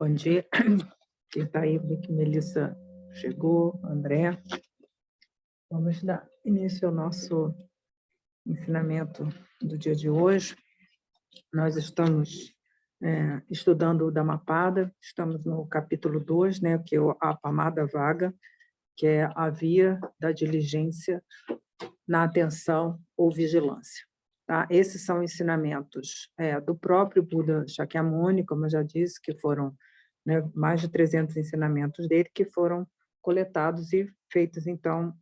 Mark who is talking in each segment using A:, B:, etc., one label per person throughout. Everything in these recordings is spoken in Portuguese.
A: Bom dia. Quem está aí, vi que Melissa chegou, André. Vamos dar início ao nosso ensinamento do dia de hoje. Nós estamos estudando o Dhammapada, estamos no capítulo 2, né, que é a Pamada Vaga, que é a via da diligência na atenção ou vigilância. Tá? Esses são ensinamentos do próprio Buda Shakyamuni, como eu já disse, que foram mais de 300 ensinamentos dele, que foram coletados e feitos, então,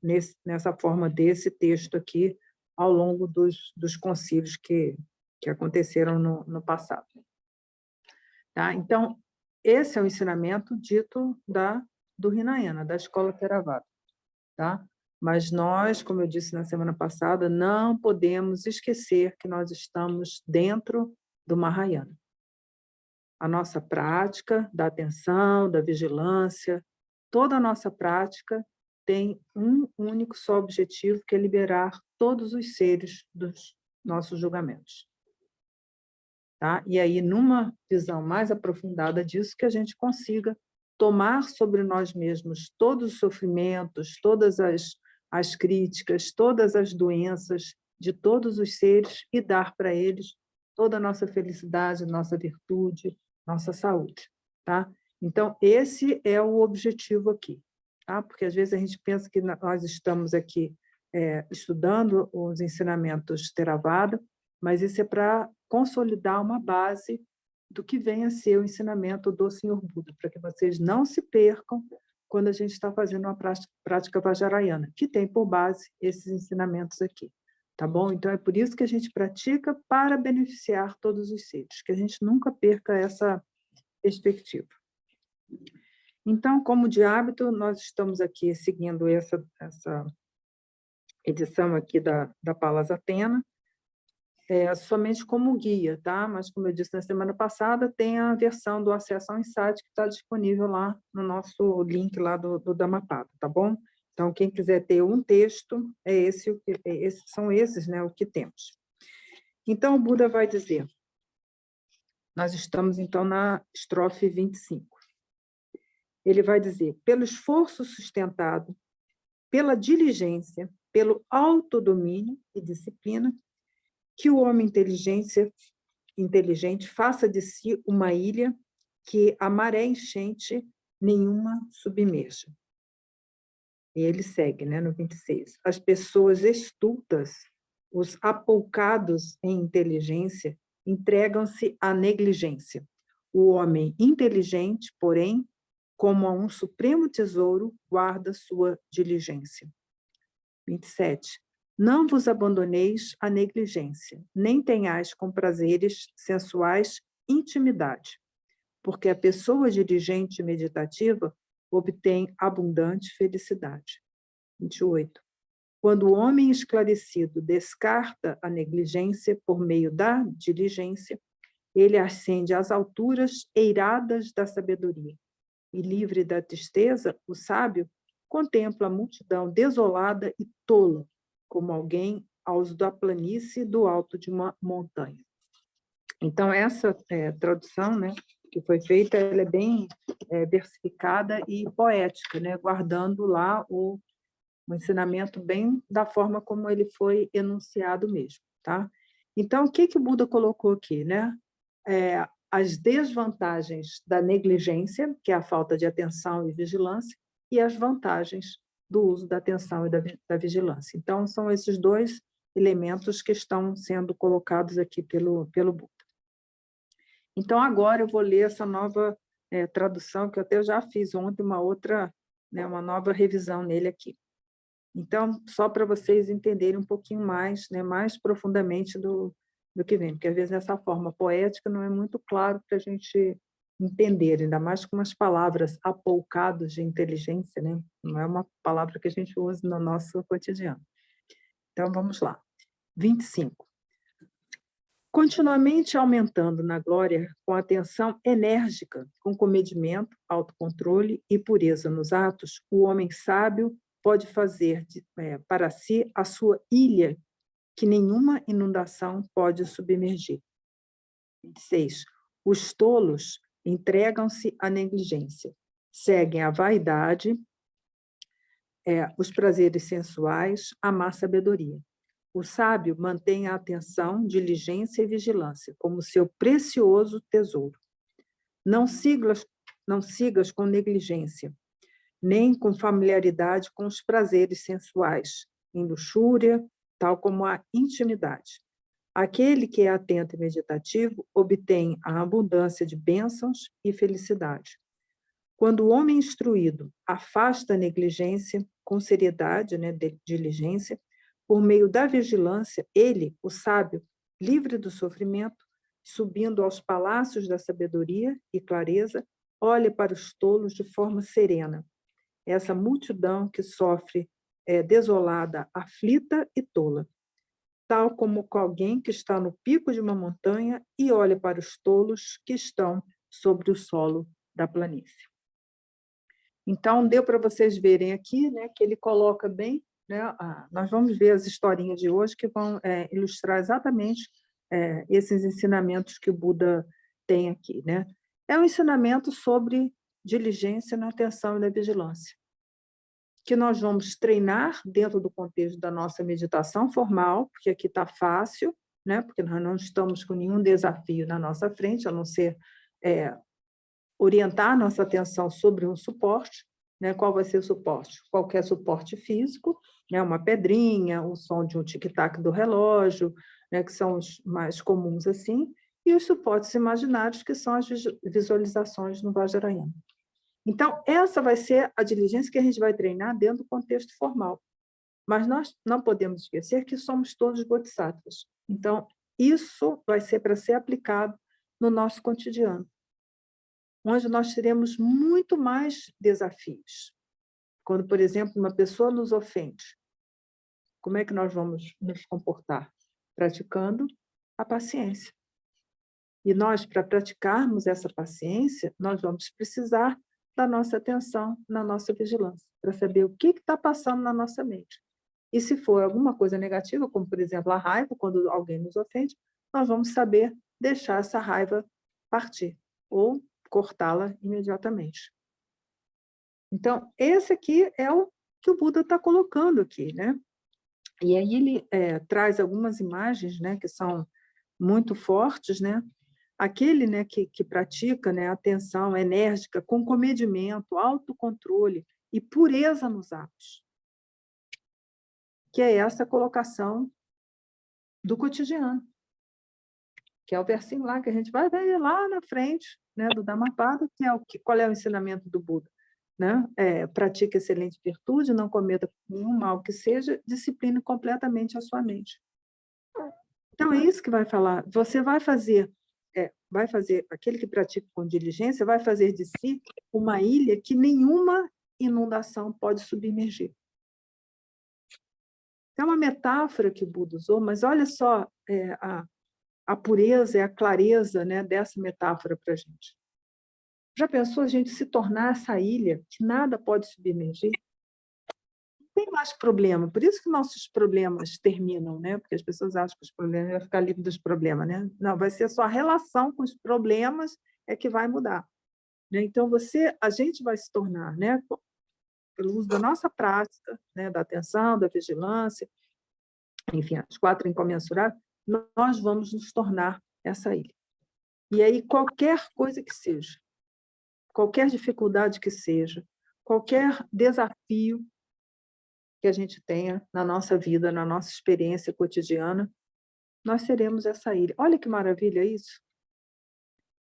A: nessa forma desse texto aqui, ao longo dos concílios que aconteceram no passado. Tá? Então, esse é o ensinamento dito do Hinayana, da escola Theravada. Tá? Mas nós, como eu disse na semana passada, não podemos esquecer que nós estamos dentro do Mahayana. A nossa prática da atenção, da vigilância, toda a nossa prática tem um único só objetivo, que é liberar todos os seres dos nossos julgamentos. Tá? E aí, numa visão mais aprofundada disso, que a gente consiga tomar sobre nós mesmos todos os sofrimentos, todas as críticas, todas as doenças de todos os seres e dar para eles toda a nossa felicidade, nossa virtude, nossa saúde. Tá? Então, esse é o objetivo aqui. Tá? Porque, às vezes, a gente pensa que nós estamos aqui estudando os ensinamentos Theravada, mas isso é para consolidar uma base do que vem a ser o ensinamento do Senhor Buda, para que vocês não se percam quando a gente está fazendo uma prática Vajrayana, que tem por base esses ensinamentos aqui. Tá bom? Então, é por isso que a gente pratica para beneficiar todos os seres, que a gente nunca perca essa perspectiva. Então, como de hábito, nós estamos aqui seguindo essa edição aqui da Palas Athena, somente como guia, tá? Mas, como eu disse na semana passada, tem a versão do Acesso ao Insight que está disponível lá no nosso link lá do Dhammapada, tá bom? Então, quem quiser ter um texto, são esses, né, o que temos. Então, o Buda vai dizer, nós estamos, então, na estrofe 25. Ele vai dizer, pelo esforço sustentado, pela diligência, pelo autodomínio e disciplina, que o homem inteligente faça de si uma ilha que a maré enchente nenhuma submerja. E ele segue, né, no 26. As pessoas estultas, os apoucados em inteligência, entregam-se à negligência. O homem inteligente, porém, como a um supremo tesouro, guarda sua diligência. 27. Não vos abandoneis à negligência, nem tenhais com prazeres sensuais intimidade, porque a pessoa diligente e meditativa obtém abundante felicidade. 28. Quando o homem esclarecido descarta a negligência por meio da diligência, ele ascende às alturas eiradas da sabedoria, e livre da tristeza, o sábio contempla a multidão desolada e tola, como alguém aos da planície do alto de uma montanha. Então, essa tradução, né, que foi feita, ela é bem versificada e poética, né, guardando lá o ensinamento bem da forma como ele foi enunciado mesmo. Tá? Então, o que o Buda colocou aqui? Né? As desvantagens da negligência, que é a falta de atenção e vigilância, e as vantagens do uso da atenção e da vigilância. Então, são esses dois elementos que estão sendo colocados aqui pelo Buda. Então, agora eu vou ler essa nova tradução, que eu até já fiz ontem uma nova revisão nele aqui. Então, só para vocês entenderem um pouquinho mais, né, mais profundamente do que vem, porque às vezes nessa forma poética não é muito claro para a gente entender, ainda mais com umas palavras apoucados de inteligência, né? Não é uma palavra que a gente usa no nosso cotidiano. Então, vamos lá. 25. Continuamente aumentando na glória com atenção enérgica, com comedimento, autocontrole e pureza nos atos, o homem sábio pode fazer para si a sua ilha, que nenhuma inundação pode submergir. 26. Os tolos entregam-se à negligência, seguem a vaidade, os prazeres sensuais, a má sabedoria. O sábio mantém a atenção, diligência e vigilância como seu precioso tesouro. Não sigas com negligência, nem com familiaridade com os prazeres sensuais, em luxúria, tal como a intimidade. Aquele que é atento e meditativo obtém a abundância de bênçãos e felicidade. Quando o homem instruído afasta a negligência, com seriedade, diligência, por meio da vigilância, ele, o sábio, livre do sofrimento, subindo aos palácios da sabedoria e clareza, olha para os tolos de forma serena. Essa multidão que sofre desolada, aflita e tola, tal como alguém que está no pico de uma montanha e olha para os tolos que estão sobre o solo da planície. Então, deu para vocês verem aqui, que ele coloca bem, nós vamos ver as historinhas de hoje que vão ilustrar exatamente esses ensinamentos que o Buda tem aqui. É um ensinamento sobre diligência na atenção e na vigilância, que nós vamos treinar dentro do contexto da nossa meditação formal, porque aqui está fácil, porque nós não estamos com nenhum desafio na nossa frente, a não ser orientar nossa atenção sobre um suporte. Qual vai ser o suporte? Qualquer suporte físico, uma pedrinha, o som de um tic-tac do relógio, que são os mais comuns assim, e os suportes imaginários, que são as visualizações no Vajrayana. Então, essa vai ser a diligência que a gente vai treinar dentro do contexto formal. Mas nós não podemos esquecer que somos todos bodhisattvas. Então, isso vai ser para ser aplicado no nosso cotidiano, onde nós teremos muito mais desafios. Quando, por exemplo, uma pessoa nos ofende, como é que nós vamos nos comportar? Praticando a paciência. E nós, para praticarmos essa paciência, nós vamos precisar da nossa atenção, na nossa vigilância, para saber o que está passando na nossa mente. E se for alguma coisa negativa, como, por exemplo, a raiva, quando alguém nos ofende, nós vamos saber deixar essa raiva partir, ou cortá-la imediatamente. Então, esse aqui é o que o Buda está colocando aqui, E aí ele traz algumas imagens, que são muito fortes, Aquele, que pratica, a atenção enérgica, com comedimento, autocontrole e pureza nos atos, que é essa colocação do cotidiano, que é o versinho lá que a gente vai ver lá na frente, do Dhammapada, qual é o ensinamento do Buda? Pratique excelente virtude, não cometa nenhum mal que seja, discipline completamente a sua mente. Então, é isso que vai falar. Você vai fazer, aquele que pratica com diligência, vai fazer de si uma ilha que nenhuma inundação pode submergir. É uma metáfora que o Buda usou, mas olha só a pureza e a clareza dessa metáfora para a gente. Já pensou a gente se tornar essa ilha que nada pode submergir? Não tem mais problema. Por isso que nossos problemas terminam, Porque as pessoas acham que os problemas vão ficar livres dos problemas, Não, vai ser só a relação com os problemas que vai mudar. Então, a gente vai se tornar, pelo uso da nossa prática, da atenção, da vigilância, enfim, as 4 incomensuráveis, nós vamos nos tornar essa ilha. E aí, qualquer coisa que seja, qualquer dificuldade que seja, qualquer desafio que a gente tenha na nossa vida, na nossa experiência cotidiana, nós seremos essa ilha. Olha que maravilha isso!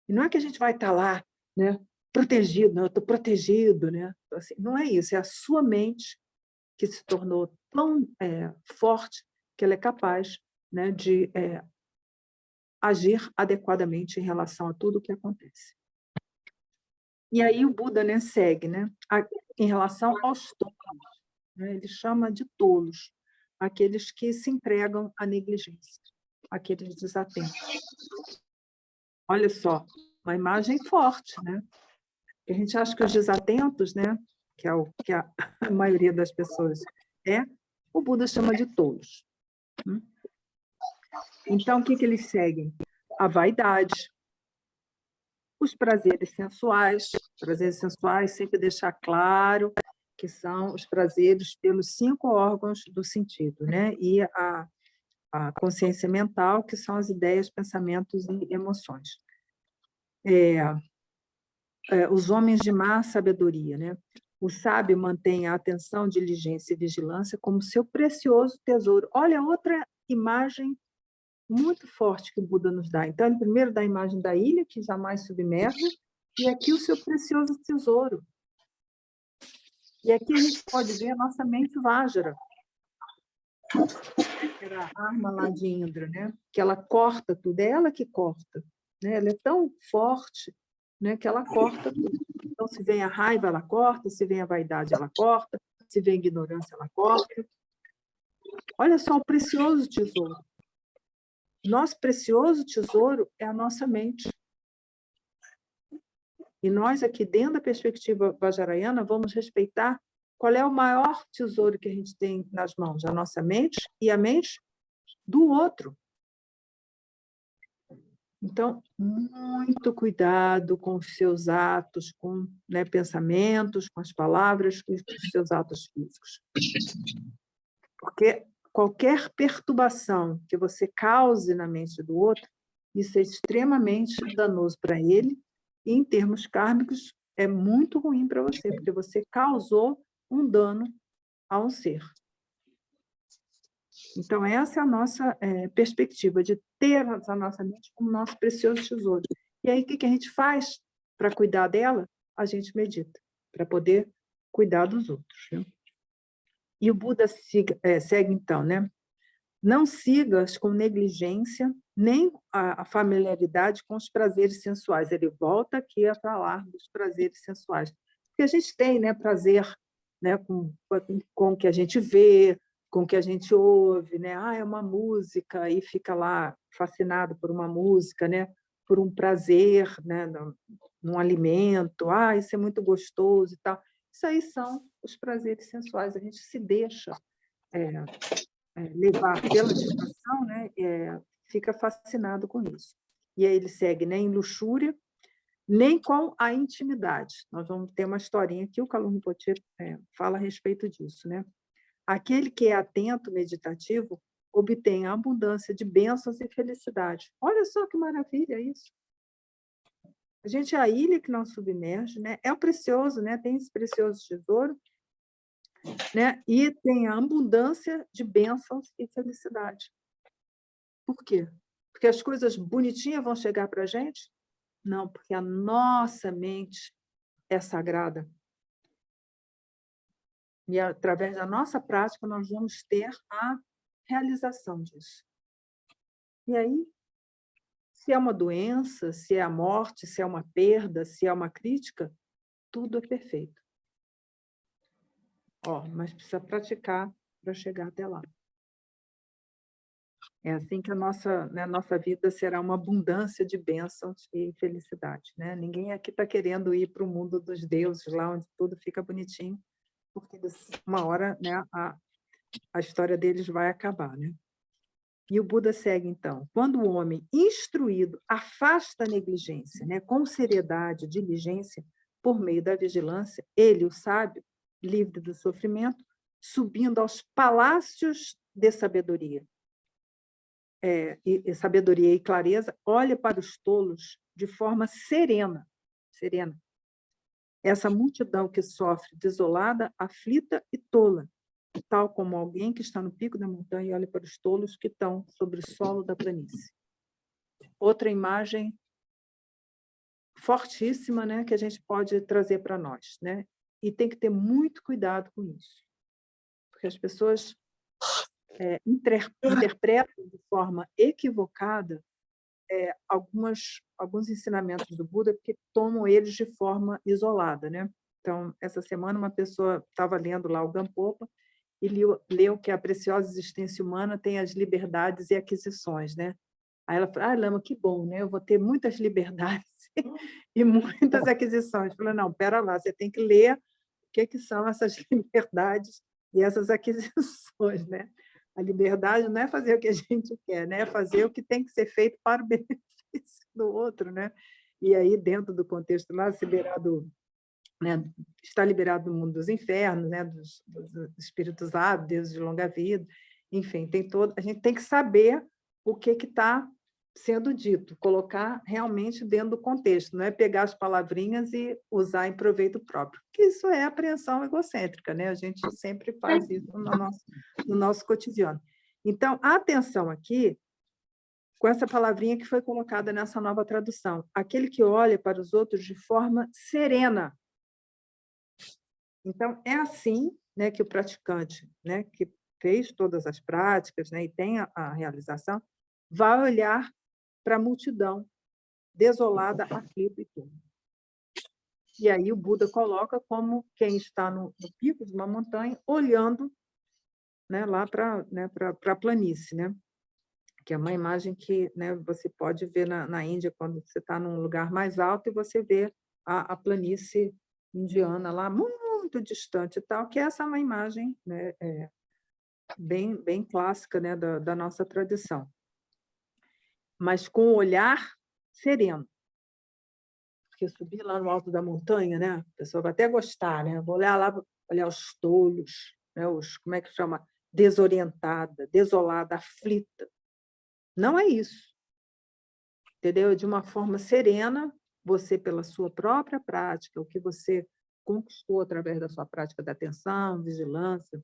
A: E não é que a gente vai estar lá, protegido, não, eu estou protegido, Assim, não é isso, é a sua mente que se tornou tão forte que ela é capaz de agir adequadamente em relação a tudo o que acontece. E aí o Buda segue, em relação aos tolos, ele chama de tolos, aqueles que se entregam à negligência, aqueles desatentos. Olha só, uma imagem forte, A gente acha que os desatentos, que é o que a maioria das pessoas o Buda chama de tolos. Então, o que eles seguem? A vaidade, Os prazeres sensuais sempre deixar claro que são os prazeres pelos 5 órgãos do sentido, né? E a consciência mental, que são as ideias, pensamentos e emoções. Os homens de má sabedoria, né? O sábio mantém a atenção, diligência e vigilância como seu precioso tesouro. Olha, outra imagem muito forte que o Buda nos dá. Então, ele primeiro dá a imagem da ilha, que jamais submerge, e aqui o seu precioso tesouro. E aqui a gente pode ver a nossa mente Vajra, que era a arma lá de Indra, né? Que ela corta tudo, é ela que corta. Né? Ela é tão forte, né, que ela corta tudo. Então, se vem a raiva, ela corta, se vem a vaidade, ela corta, se vem a ignorância, ela corta. Olha só o precioso tesouro. Nosso precioso tesouro é a nossa mente. E nós aqui, dentro da perspectiva vajrayana, vamos respeitar qual é o maior tesouro que a gente tem nas mãos, a nossa mente e a mente do outro. Então, muito cuidado com os seus atos, com, né, pensamentos, com as palavras, com os seus atos físicos. Porque qualquer perturbação que você cause na mente do outro, isso é extremamente danoso para ele, e, em termos kármicos, é muito ruim para você, porque você causou um dano a um ser. Então, essa é a nossa perspectiva, de ter a nossa mente como nosso precioso tesouro. E aí, o que a gente faz para cuidar dela? A gente medita, para poder cuidar dos outros. Né? E o Buda segue, então, né? Não sigas com negligência, nem a familiaridade com os prazeres sensuais. Ele volta aqui a falar dos prazeres sensuais. Porque a gente tem, né, prazer, né, com o que a gente vê, com o que a gente ouve, né? É uma música, e fica lá fascinado por uma música, né? Por um prazer, né? Num alimento, isso é muito gostoso e tal. Isso aí são os prazeres sensuais, a gente se deixa levar pela distração, né? Fica fascinado com isso. E aí ele segue nem em luxúria, nem com a intimidade. Nós vamos ter uma historinha aqui, o Kalung Rinpoche fala a respeito disso, né? Aquele que é atento, meditativo, obtém a abundância de bênçãos e felicidade. Olha só que maravilha isso. A gente é a ilha que não submerge, né? É o precioso, né? Tem esse precioso tesouro, né? E tem a abundância de bênçãos e felicidade. Por quê? Porque as coisas bonitinhas vão chegar para a gente? Não, porque a nossa mente é sagrada. E, através da nossa prática, nós vamos ter a realização disso. E aí, se é uma doença, se é a morte, se é uma perda, se é uma crítica, tudo é perfeito. Mas precisa praticar para chegar até lá. É assim que a nossa vida será uma abundância de bênçãos e felicidade. Né? Ninguém aqui está querendo ir para o mundo dos deuses, lá onde tudo fica bonitinho, porque uma hora, né, a história deles vai acabar. Né? E o Buda segue, então. Quando o homem instruído afasta a negligência, né, com seriedade, diligência, por meio da vigilância, ele, o sábio, livre do sofrimento, subindo aos palácios de sabedoria. E sabedoria e clareza, olha para os tolos de forma serena. Essa multidão que sofre desolada, aflita e tola, tal como alguém que está no pico da montanha e olha para os tolos que estão sobre o solo da planície. Outra imagem fortíssima, né, que a gente pode trazer para nós, né? E tem que ter muito cuidado com isso, porque as pessoas interpretam de forma equivocada alguns ensinamentos do Buda, porque tomam eles de forma isolada, né? Então, essa semana, uma pessoa estava lendo lá o Gampopa e leu que a preciosa existência humana tem as liberdades e aquisições, né? Aí ela falou, Lama, que bom, né? Eu vou ter muitas liberdades e muitas aquisições. Eu falei, não, pera lá, você tem que ler o que são essas liberdades e essas aquisições, né? A liberdade não é fazer o que a gente quer, né? É fazer o que tem que ser feito para o benefício do outro, né? E aí, dentro do contexto lá, né, está liberado do mundo dos infernos, né, dos espíritos hábeis, deuses de longa vida, enfim, a gente tem que saber o que está sendo dito, colocar realmente dentro do contexto, não é pegar as palavrinhas e usar em proveito próprio, porque isso é apreensão egocêntrica, né? A gente sempre faz isso no nosso cotidiano. Então, atenção aqui com essa palavrinha que foi colocada nessa nova tradução, aquele que olha para os outros de forma serena. Então, é assim, né, que o praticante, né, que fez todas as práticas, né, e tem a realização, vai olhar para a multidão desolada, aflita e tudo. E aí o Buda coloca como quem está no pico de uma montanha, olhando, né, lá para, né, a planície, né? Que é uma imagem que, né, você pode ver na Índia, quando você está num lugar mais alto e você vê a planície indiana lá, muito distante e tal, que essa é uma imagem, né, bem clássica, né, da nossa tradição. Mas com o olhar sereno. Porque subir lá no alto da montanha, né, a pessoa vai até gostar, né? Vou olhar lá, olhar os tolos, né, como é que chama? Desorientada, desolada, aflita. Não é isso. Entendeu? De uma forma serena, você, pela sua própria prática, o que você conquistou através da sua prática da atenção, vigilância,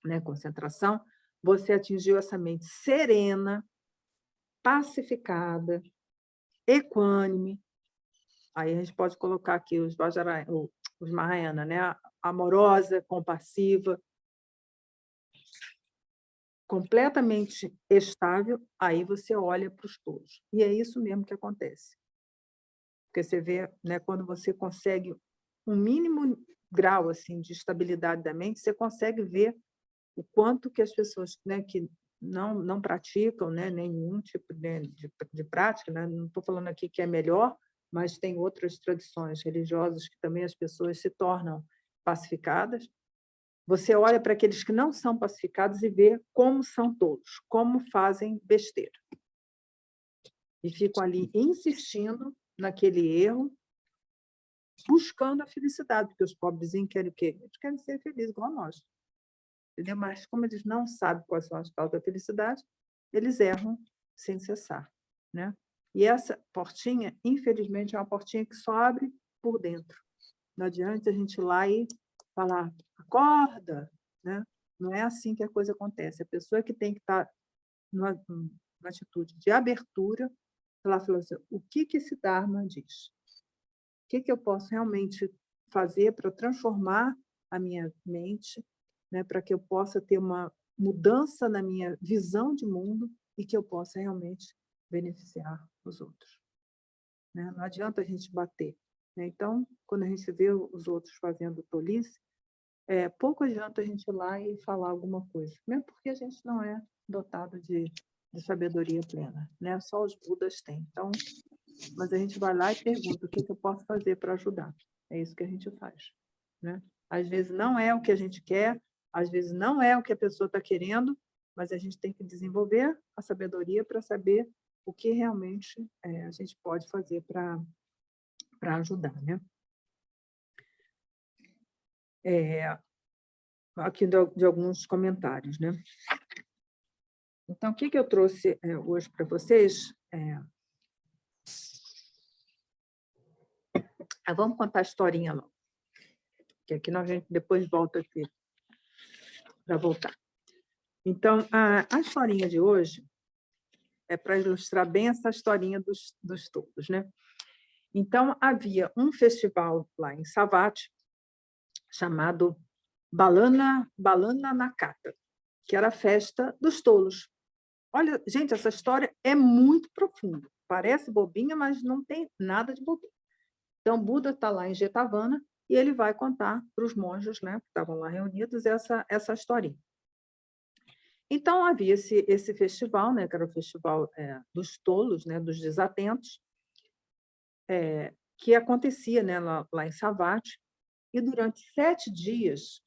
A: né, concentração, você atingiu essa mente serena, pacificada, equânime. Aí a gente pode colocar aqui os Mahayana, né? Amorosa, compassiva, completamente estável, aí você olha para os todos. E é isso mesmo que acontece. Porque você vê, né, quando você consegue um mínimo grau assim, de estabilidade da mente, você consegue ver o quanto que as pessoas, né, que não praticam, né, nenhum tipo de prática, né? Não estou falando aqui que é melhor, mas tem outras tradições religiosas que também as pessoas se tornam pacificadas. Você olha para aqueles que não são pacificados e vê como são todos, como fazem besteira. E ficam ali insistindo naquele erro, buscando a felicidade, porque os pobrezinhos querem o quê? Eles querem ser felizes, igual a nós. Entendeu? Mas como eles não sabem quais são as causas da felicidade, eles erram sem cessar, né? E essa portinha, infelizmente, é uma portinha que só abre por dentro. Não adianta a gente ir lá e falar, acorda, né? Não é assim que a coisa acontece. A pessoa que tem que estar numa atitude de abertura, ela falou assim, o que esse Dharma diz? O que eu posso realmente fazer para transformar a minha mente, né, para que eu possa ter uma mudança na minha visão de mundo e que eu possa realmente beneficiar os outros, né? Não adianta a gente bater, né? Então, quando a gente vê os outros fazendo tolice, pouco adianta a gente ir lá e falar alguma coisa, mesmo porque a gente não é dotado de sabedoria plena, né? Só os Budas têm. Então, mas a gente vai lá e pergunta o que eu posso fazer para ajudar. É isso que a gente faz, né? Às vezes não é o que a gente quer, às vezes não é o que a pessoa está querendo, mas a gente tem que desenvolver a sabedoria para saber o que realmente a gente pode fazer para ajudar, né? Aqui de alguns comentários, né? Então, o que eu trouxe hoje para vocês? Vamos contar a historinha lá, que aqui a gente depois volta aqui para voltar. Então, a historinha de hoje é para ilustrar bem essa historinha dos todos, né? Então, havia um festival lá em Savatthi chamado Balana Nakata, que era a festa dos tolos. Olha, gente, essa história é muito profunda. Parece bobinha, mas não tem nada de bobinha. Então, Buda está lá em Jetavana e ele vai contar para os monges, né, que estavam lá reunidos, essa historinha. Então, havia esse festival, né, que era o festival dos tolos, né, dos desatentos, que acontecia, né, lá em Savatthi, e durante 7 dias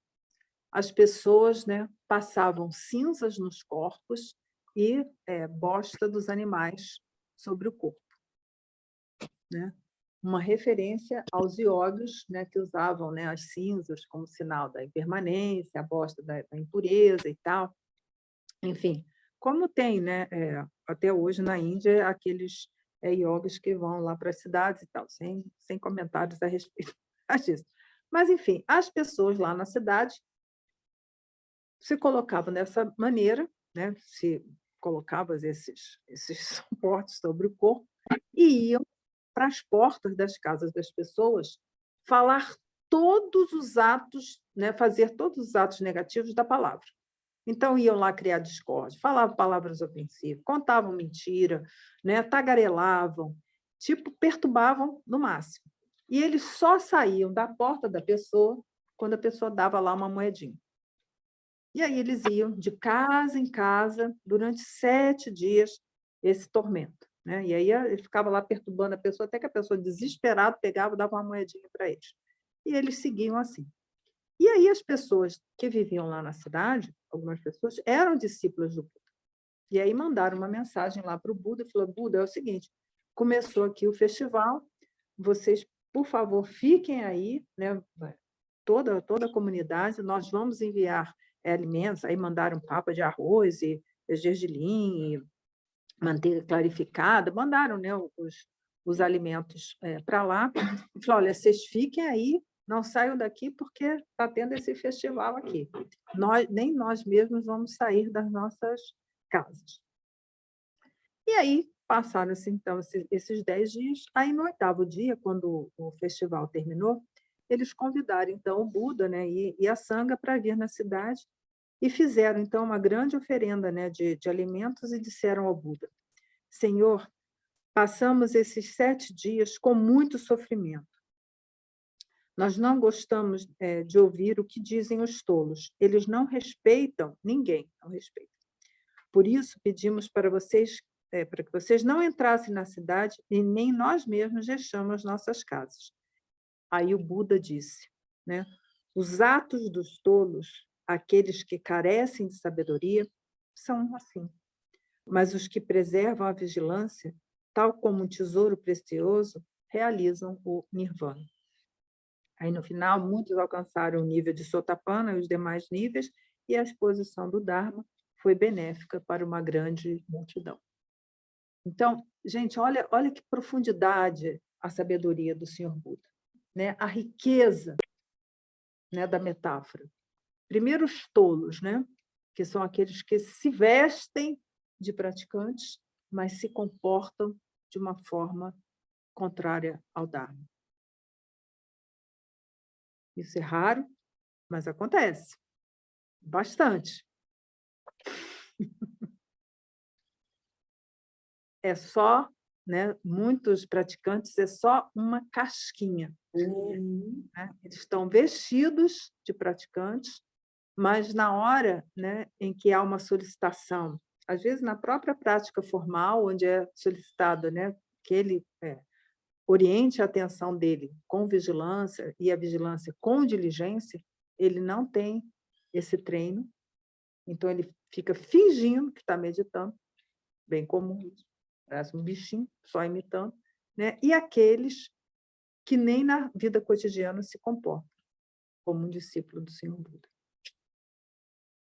A: as pessoas, né, passavam cinzas nos corpos e bosta dos animais sobre o corpo, né? uma referência aos iogues, né, que usavam, né, as cinzas como sinal da impermanência, a bosta da impureza e tal. Enfim, como tem, né, até hoje na Índia, aqueles iogues que vão lá para as cidades e tal, sem comentários a respeito disso. Mas, enfim, as pessoas lá na cidade se colocavam dessa maneira, né, se colocavam esses suportes sobre o corpo e iam para as portas das casas das pessoas falar todos os atos, né, fazer todos os atos negativos da palavra. Então, iam lá criar discórdia, falavam palavras ofensivas, contavam mentira, né, tagarelavam, tipo, perturbavam no máximo. E eles só saíam da porta da pessoa quando a pessoa dava lá uma moedinha. E aí eles iam de casa em casa durante 7 dias, esse tormento, né? E aí ele ficava lá perturbando a pessoa, até que a pessoa, desesperada, pegava e dava uma moedinha para eles. E eles seguiam assim. E aí as pessoas que viviam lá na cidade, algumas pessoas, eram discípulas do Buda. E aí mandaram uma mensagem lá para o Buda e falou: Buda, é o seguinte, começou aqui o festival, vocês, por favor, fiquem aí, né? Toda a comunidade, nós vamos enviar alimentos, aí mandaram papa de arroz e gergelim, e manteiga clarificada, mandaram, né, os alimentos para lá, e falou: olha, vocês fiquem aí, não saiam daqui porque está tendo esse festival aqui. Nem nós mesmos vamos sair das nossas casas. E aí passaram-se, então, esses 10 dias. Aí, no 8º dia, quando o festival terminou, eles convidaram, então, o Buda, né, e a Sangha para vir na cidade e fizeram, então, uma grande oferenda, né, de alimentos e disseram ao Buda: Senhor, passamos esses 7 dias com muito sofrimento. Nós não gostamos de ouvir o que dizem os tolos. Eles não respeitam ninguém, não respeitam. Por isso, pedimos para que vocês não entrassem na cidade e nem nós mesmos deixamos nossas casas. Aí o Buda disse, né? Os atos dos tolos, aqueles que carecem de sabedoria, são assim. Mas os que preservam a vigilância, tal como um tesouro precioso, realizam o nirvana. Aí, no final, muitos alcançaram o nível de Sotapanna e os demais níveis, e a exposição do Dharma foi benéfica para uma grande multidão. Então, gente, olha que profundidade a sabedoria do Senhor Buda, né? A riqueza, né, da metáfora. Primeiro, os tolos, né? Que são aqueles que se vestem de praticantes, mas se comportam de uma forma contrária ao Dharma. Isso é raro, mas acontece. Bastante. É só, né, muitos praticantes, é só uma casquinha. Né? Eles estão vestidos de praticantes, mas na hora, né, em que há uma solicitação, às vezes na própria prática formal, onde é solicitado, né, que ele oriente a atenção dele com vigilância e a vigilância com diligência, ele não tem esse treino, então ele fica fingindo que está meditando, bem comum isso. Parece um bichinho, só imitando, né? E aqueles que nem na vida cotidiana se comportam como um discípulo do Senhor Buda.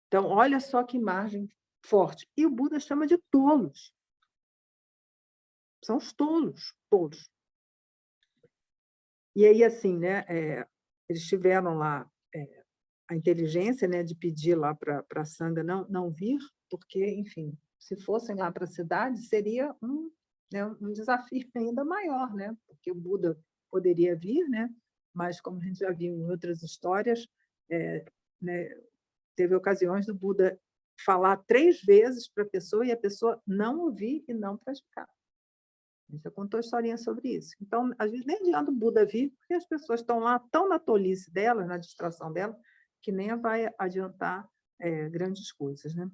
A: Então, olha só que imagem forte. E o Buda chama de tolos. São os tolos, tolos. E aí, assim, né? Eles tiveram lá a inteligência, né, de pedir lá para a Sangha não vir, porque, enfim, se fossem lá para a cidade, seria um desafio ainda maior, né? Porque o Buda poderia vir, né? Mas, como a gente já viu em outras histórias, né, teve ocasiões do Buda falar 3 vezes para a pessoa e a pessoa não ouvir e não praticar. A gente já contou historinha sobre isso. Então, às vezes, nem adianta o Buda vir, porque as pessoas estão lá tão na tolice delas, na distração delas, que nem vai adiantar grandes coisas, né?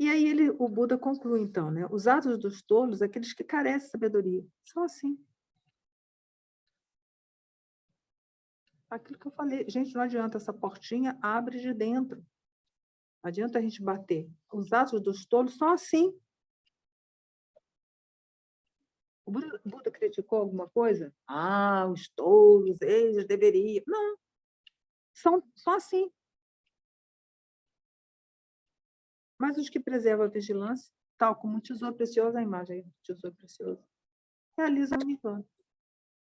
A: E aí o Buda conclui, então, né? Os atos dos tolos, aqueles que carecem de sabedoria, são assim. Aquilo que eu falei, gente, não adianta, essa portinha abre de dentro. Não adianta a gente bater. Os atos dos tolos são assim. O Buda criticou alguma coisa? Ah, os touros, eles deveriam. Não, são assim. Mas os que preservam a vigilância, tal como o tesouro precioso, a imagem do tesouro precioso, realizam o Nirvana,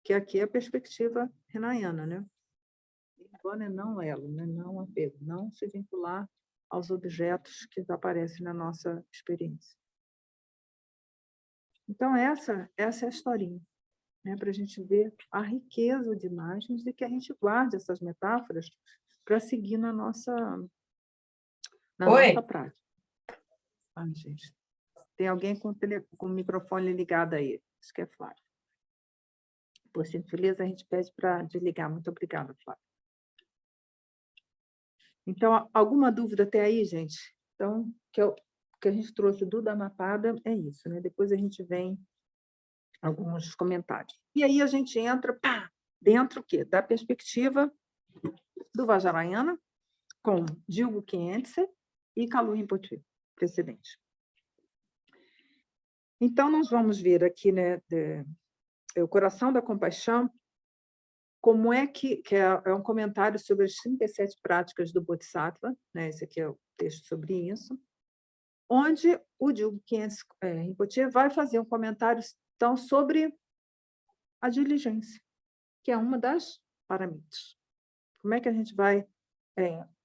A: que aqui é a perspectiva hinayana, né? Nirvana é não elo, né? Não apego, não se vincular aos objetos que aparecem na nossa experiência. Então, essa é a historinha, né? Para a gente ver a riqueza de imagens e que a gente guarde essas metáforas para seguir na nossa prática. Ai, gente. Tem alguém com o microfone ligado aí. Isso que é Flávio. Por gentileza, a gente pede para desligar. Muito obrigada, Flávio. Então, alguma dúvida até aí, gente? Então, que a gente trouxe do Dhammapada é isso, né? Depois a gente vem alguns comentários. E aí a gente entra dentro o quê? Da perspectiva do Vajrayana, com Dilgo Khyentse e Kalu Rinpoche, precedente. Então, nós vamos ver aqui, né, o Coração da Compaixão, como é que é um comentário sobre as 37 práticas do Bodhisattva, né? Esse aqui é o texto sobre isso, onde o Dilgo Khyentse Rinpoche vai fazer um comentário então, sobre a diligência, que é uma das paramitas. Como é que a gente vai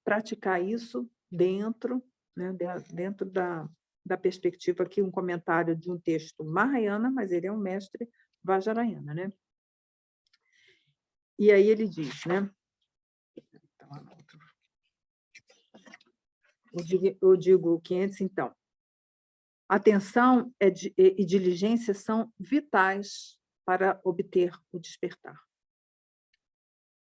A: praticar isso dentro, né, dentro da perspectiva aqui, um comentário de um texto Mahayana, mas ele é um mestre Vajrayana, né? E aí ele diz, né? Eu digo 500, então. Atenção e diligência são vitais para obter o despertar.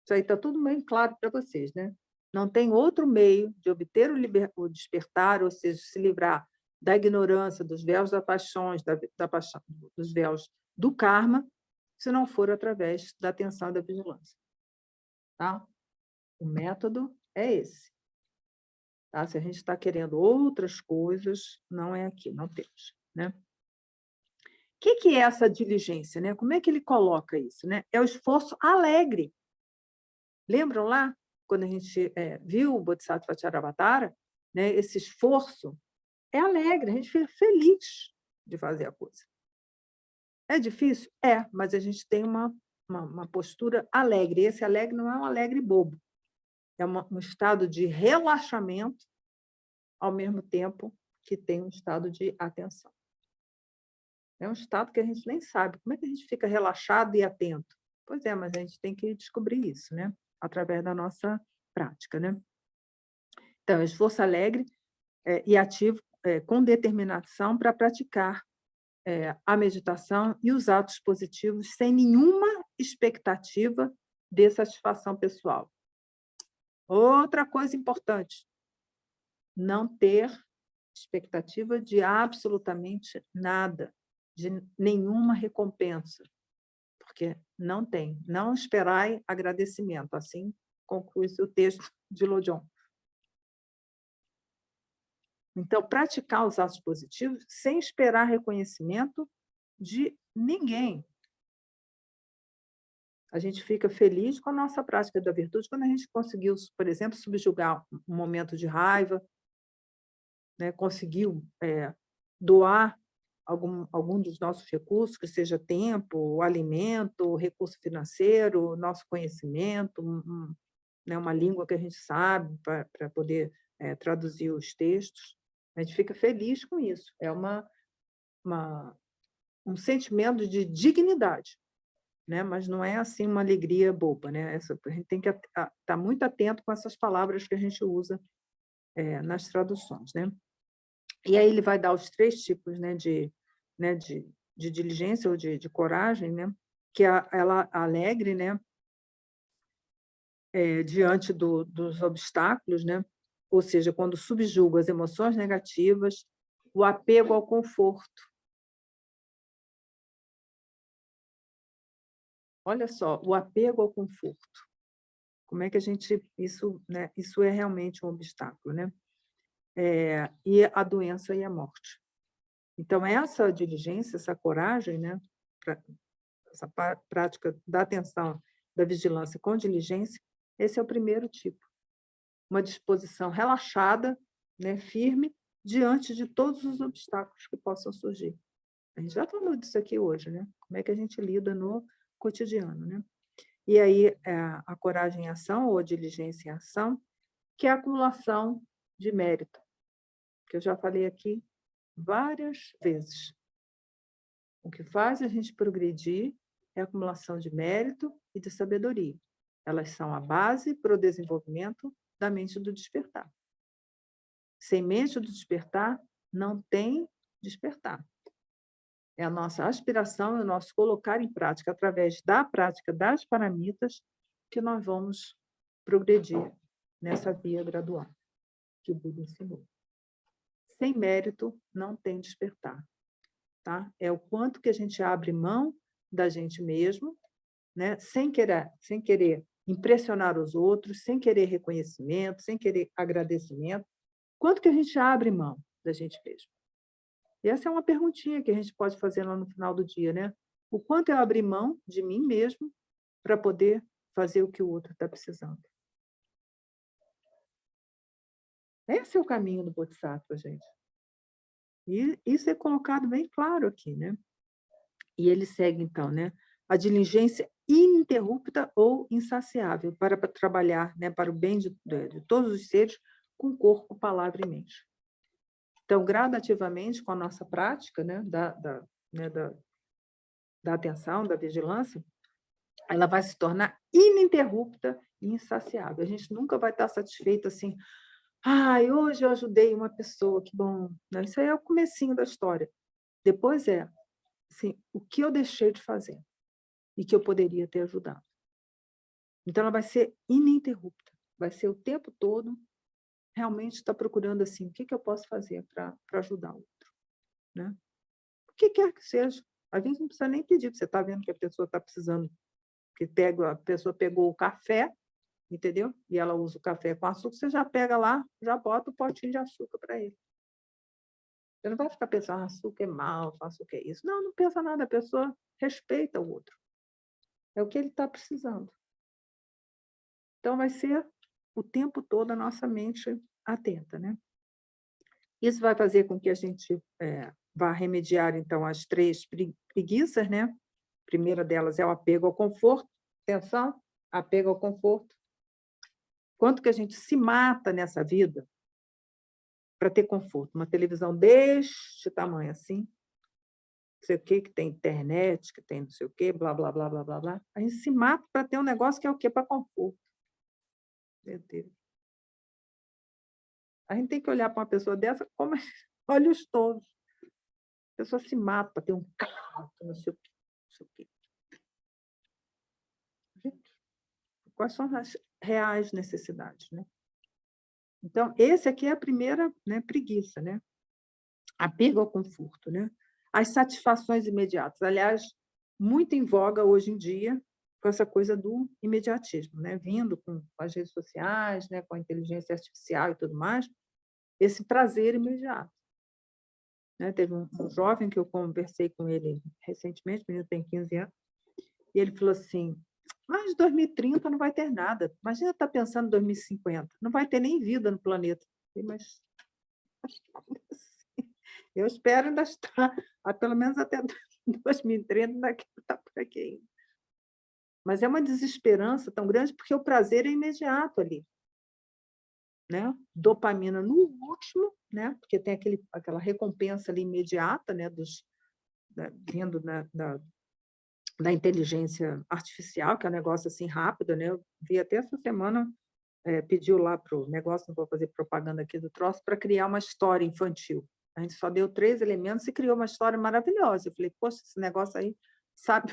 A: Isso aí está tudo bem claro para vocês, né? Não tem outro meio de obter o despertar, ou seja, se livrar da ignorância, dos véus das paixões, dos véus do karma, se não for através da atenção e da vigilância. Tá? O método é esse. Tá? Se a gente está querendo outras coisas, não é aqui, não temos. Né? O que é essa diligência? Né? Como é que ele coloca isso? Né? É o esforço alegre. Lembram lá, quando a gente viu o Bodhisattva Charyavatara, né? Esse esforço é alegre, a gente fica feliz de fazer a coisa. É difícil? É, mas a gente tem uma postura alegre. Esse alegre não é um alegre bobo. É um estado de relaxamento, ao mesmo tempo que tem um estado de atenção. É um estado que a gente nem sabe. Como é que a gente fica relaxado e atento? Pois é, mas a gente tem que descobrir isso, né? Através da nossa prática, né? Então, esforço alegre e ativo, com determinação para praticar a meditação e os atos positivos sem nenhuma expectativa de satisfação pessoal. Outra coisa importante, não ter expectativa de absolutamente nada, de nenhuma recompensa, porque não tem. Não esperai agradecimento. Assim conclui-se o texto de Lojong. Então, praticar os atos positivos sem esperar reconhecimento de ninguém. A gente fica feliz com a nossa prática da virtude quando a gente conseguiu, por exemplo, subjugar um momento de raiva, né? Conseguiu doar algum dos nossos recursos, que seja tempo, alimento, recurso financeiro, nosso conhecimento, né? Uma língua que a gente sabe para poder traduzir os textos. A gente fica feliz com isso. É um sentimento de dignidade, né? Mas não é assim uma alegria boba, né? A gente tem que estar muito atento com essas palavras que a gente usa nas traduções, né? E aí ele vai dar os 3 tipos, né, de diligência ou de coragem, né? Que ela alegre, né? Diante dos obstáculos, né? Ou seja, quando subjuga as emoções negativas, o apego ao conforto. Olha só, o apego ao conforto. Como é que a gente... Isso, né, isso é realmente um obstáculo, né? E a doença e a morte. Então, essa diligência, essa coragem, né, essa prática da atenção, da vigilância com diligência, esse é o primeiro tipo. Uma disposição relaxada, né, firme, diante de todos os obstáculos que possam surgir. A gente já falou disso aqui hoje, né? Como é que a gente lida no cotidiano, né? E aí, a coragem em ação, ou a diligência em ação, que é a acumulação de mérito, que eu já falei aqui várias vezes. O que faz a gente progredir é a acumulação de mérito e de sabedoria. Elas são a base para o desenvolvimento da mente do despertar. Sem mente do despertar, não tem despertar. É a nossa aspiração, é o nosso colocar em prática, através da prática das paramitas, que nós vamos progredir nessa via gradual que o Buda ensinou. Sem mérito, não tem despertar. Tá? É o quanto que a gente abre mão da gente mesmo, né? Sem querer impressionar os outros, sem querer reconhecimento, sem querer agradecimento. Quanto que a gente abre mão da gente mesmo? E essa é uma perguntinha que a gente pode fazer lá no final do dia, né? O quanto eu abri mão de mim mesmo para poder fazer o que o outro está precisando? Esse é o caminho do Bodhisattva, gente. E isso é colocado bem claro aqui, né? E ele segue, então, né? A diligência ininterrupta ou insaciável para trabalhar, né, para o bem de todos os seres com corpo, palavra e mente. Então, gradativamente, com a nossa prática, né, da atenção, da vigilância, ela vai se tornar ininterrupta e insaciável. A gente nunca vai estar satisfeito assim, hoje eu ajudei uma pessoa, que bom. Isso aí é o comecinho da história. Depois assim, o que eu deixei de fazer e que eu poderia ter ajudado. Então, ela vai ser ininterrupta, vai ser o tempo todo realmente está procurando assim, o que eu posso fazer para ajudar o outro, né? O que quer que seja. Às vezes não precisa nem pedir, porque você está vendo que a pessoa está precisando, a pessoa pegou o café, entendeu? E ela usa o café com açúcar, você já pega lá, já bota o potinho de açúcar para ele. Você não vai ficar pensando, açúcar é mal, açúcar é isso. Não, não pensa nada, a pessoa respeita o outro. É o que ele está precisando. Então, vai ser o tempo todo a nossa mente atenta, né? Isso vai fazer com que a gente vá remediar, então, as 3 preguiças, né? A primeira delas é o apego ao conforto. Atenção, apego ao conforto. Quanto que a gente se mata nessa vida para ter conforto? Uma televisão deste tamanho assim, não sei o quê, que tem internet, que tem não sei o quê, blá, blá, blá, blá, blá, blá. A gente se mata para ter um negócio que é o quê? Para conforto. Meu Deus. A gente tem que olhar para uma pessoa dessa como olhos todos. A pessoa se mata para ter um carro, não sei o quê, não sei o quê. Gente, quais são as reais necessidades, né? Então, esse aqui é a primeira, né, preguiça, né? Apego ao conforto, né? As satisfações imediatas. Aliás, muito em voga hoje em dia com essa coisa do imediatismo, né? Vindo com as redes sociais, né, com a inteligência artificial e tudo mais, esse prazer imediato. Né? Teve um jovem que eu conversei com ele recentemente, o menino tem 15 anos, e ele falou assim, mas em 2030 não vai ter nada. Imagina estar pensando em 2050, não vai ter nem vida no planeta. Mas eu espero ainda estar, pelo menos até 2030, ainda está por aqui ainda. Mas é uma desesperança tão grande, porque o prazer é imediato ali. Né? Dopamina no último, né? Porque tem aquela recompensa ali imediata, né? Vindo da inteligência artificial, que é um negócio assim rápido, né? Eu vi até essa semana, pediu lá para o negócio, não vou fazer propaganda aqui do troço, para criar uma história infantil. A gente só deu 3 elementos e criou uma história maravilhosa. Eu falei, poxa, esse negócio aí sabe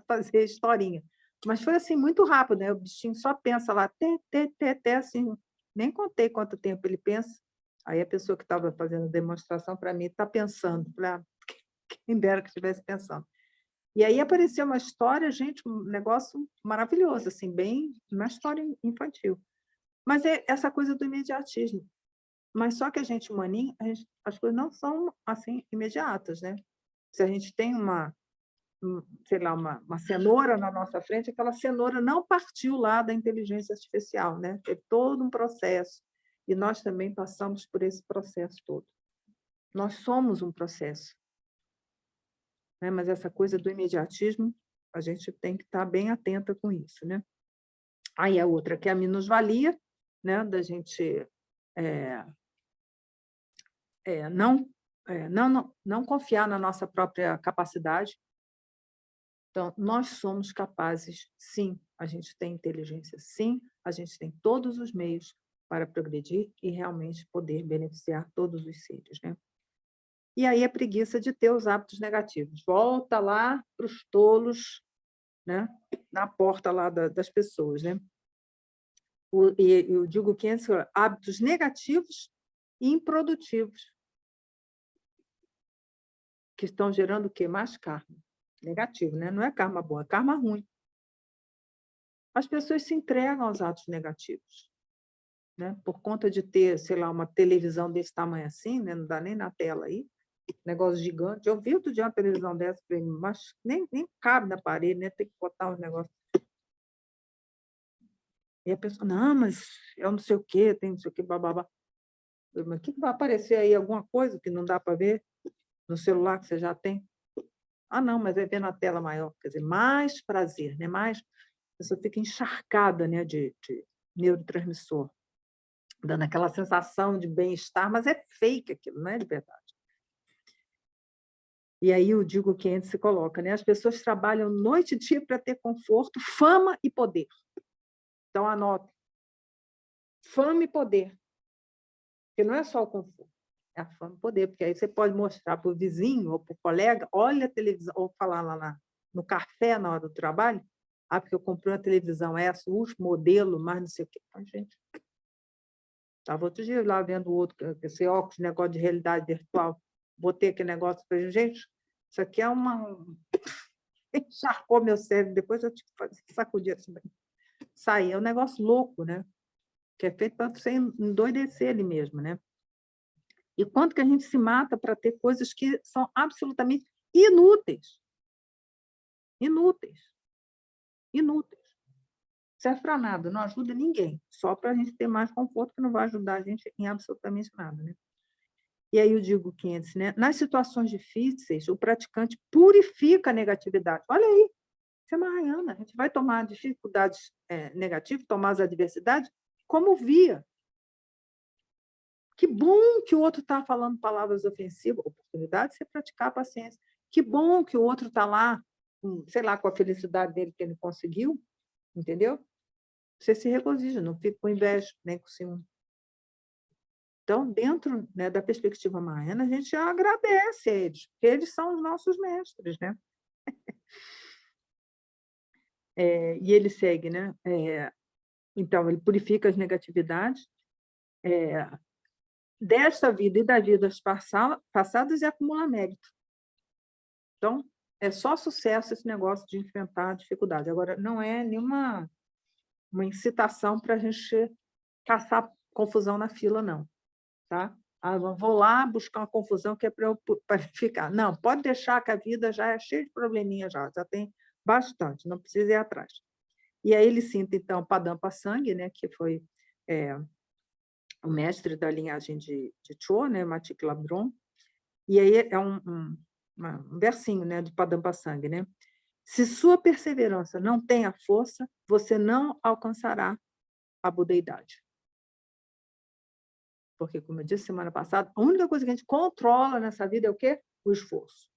A: fazer historinha. Mas foi assim, muito rápido, né? O bichinho só pensa lá, assim, nem contei quanto tempo ele pensa. Aí a pessoa que estava fazendo a demonstração para mim está pensando, quem dera que estivesse pensando. E aí apareceu uma história, gente, um negócio maravilhoso, assim, bem, uma história infantil. Mas é essa coisa do imediatismo. Mas só que a gente humaninho, as coisas não são assim imediatas, né? Se a gente tem sei lá, uma cenoura na nossa frente, aquela cenoura não partiu lá da inteligência artificial, né? Teve todo um processo, e nós também passamos por esse processo todo. Nós somos um processo, né? Mas essa coisa do imediatismo, a gente tem que estar bem atenta com isso, né? Aí a outra, que é a minusvalia, né? Da gente não confiar na nossa própria capacidade. Então, nós somos capazes, sim, a gente tem inteligência, sim, a gente tem todos os meios para progredir e realmente poder beneficiar todos os seres, né? E aí a preguiça de ter os hábitos negativos. Volta lá para os tolos, né? Na porta lá das pessoas, né? E eu digo que são hábitos negativos e improdutivos, que estão gerando o quê? Mais karma. Negativo, né? Não é karma bom, é karma ruim. As pessoas se entregam aos atos negativos, né? Por conta de ter, sei lá, uma televisão desse tamanho assim, né? Não dá nem na tela aí, negócio gigante. Eu vi outro dia uma televisão dessa, mas nem cabe na parede, né? Tem que botar um negócio. E a pessoa, não, mas eu não sei o quê, tem não sei o quê, bababá. Mas o que vai aparecer aí? Alguma coisa que não dá para ver no celular que você já tem? Ah, não, mas é ver na tela maior. Quer dizer, mais prazer, né? Mais, a pessoa fica encharcada, né? de neurotransmissor, dando aquela sensação de bem-estar, mas é fake aquilo, não é de verdade. E aí eu digo que antes se coloca, né? As pessoas trabalham noite e dia para ter conforto, fama e poder. Então, anota. Fama e poder. Porque não é só o conforto, é a fama e poder, porque aí você pode mostrar para o vizinho ou para o colega, olha a televisão, ou falar lá no café na hora do trabalho, porque eu comprei uma televisão essa, o último modelo, mais não sei o quê. Então, gente, estava outro dia lá vendo o outro, esse óculos, negócio de realidade virtual. Botei aquele negócio para gente, isso aqui é uma... encharcou meu cérebro, depois eu tive que sacudir assim, sair. É um negócio louco, né? Que é feito para você endoidecer ele mesmo, né? E quanto que a gente se mata para ter coisas que são absolutamente inúteis. Inúteis. Inúteis. Serve para nada, não ajuda ninguém. Só para a gente ter mais conforto, que não vai ajudar a gente em absolutamente nada, né? E aí eu digo, Keynes, né? Nas situações difíceis, o praticante purifica a negatividade. Olha aí, isso é Mahayana. A gente vai tomar dificuldades negativas, tomar as adversidades como via. Que bom que o outro está falando palavras ofensivas, oportunidade de você praticar a paciência. Que bom que o outro está lá, sei lá, com a felicidade dele que ele conseguiu, entendeu? Você se regozija, não fica com inveja, nem com ciúme. Então, dentro, né, da perspectiva mahayana, a gente agradece a eles, porque eles são os nossos mestres, né? E ele segue, né? Então, ele purifica as negatividades desta vida e das vidas passadas e acumula mérito. Então, é só sucesso esse negócio de enfrentar a dificuldade. Agora, não é nenhuma uma incitação para a gente caçar confusão na fila, não. Tá? Vou lá buscar uma confusão que é para eu ficar. Não, pode deixar que a vida já é cheia de probleminha, já tem bastante, não precisa ir atrás. E aí ele cita, então, Padampa Sangha, né, que foi o mestre da linhagem de Cho, né, Matik Labdron, e aí é um versinho, né, do Padampa Sangha, né? Se sua perseverança não tem a força, você não alcançará a budeidade. Porque, como eu disse semana passada, a única coisa que a gente controla nessa vida é o quê? O esforço.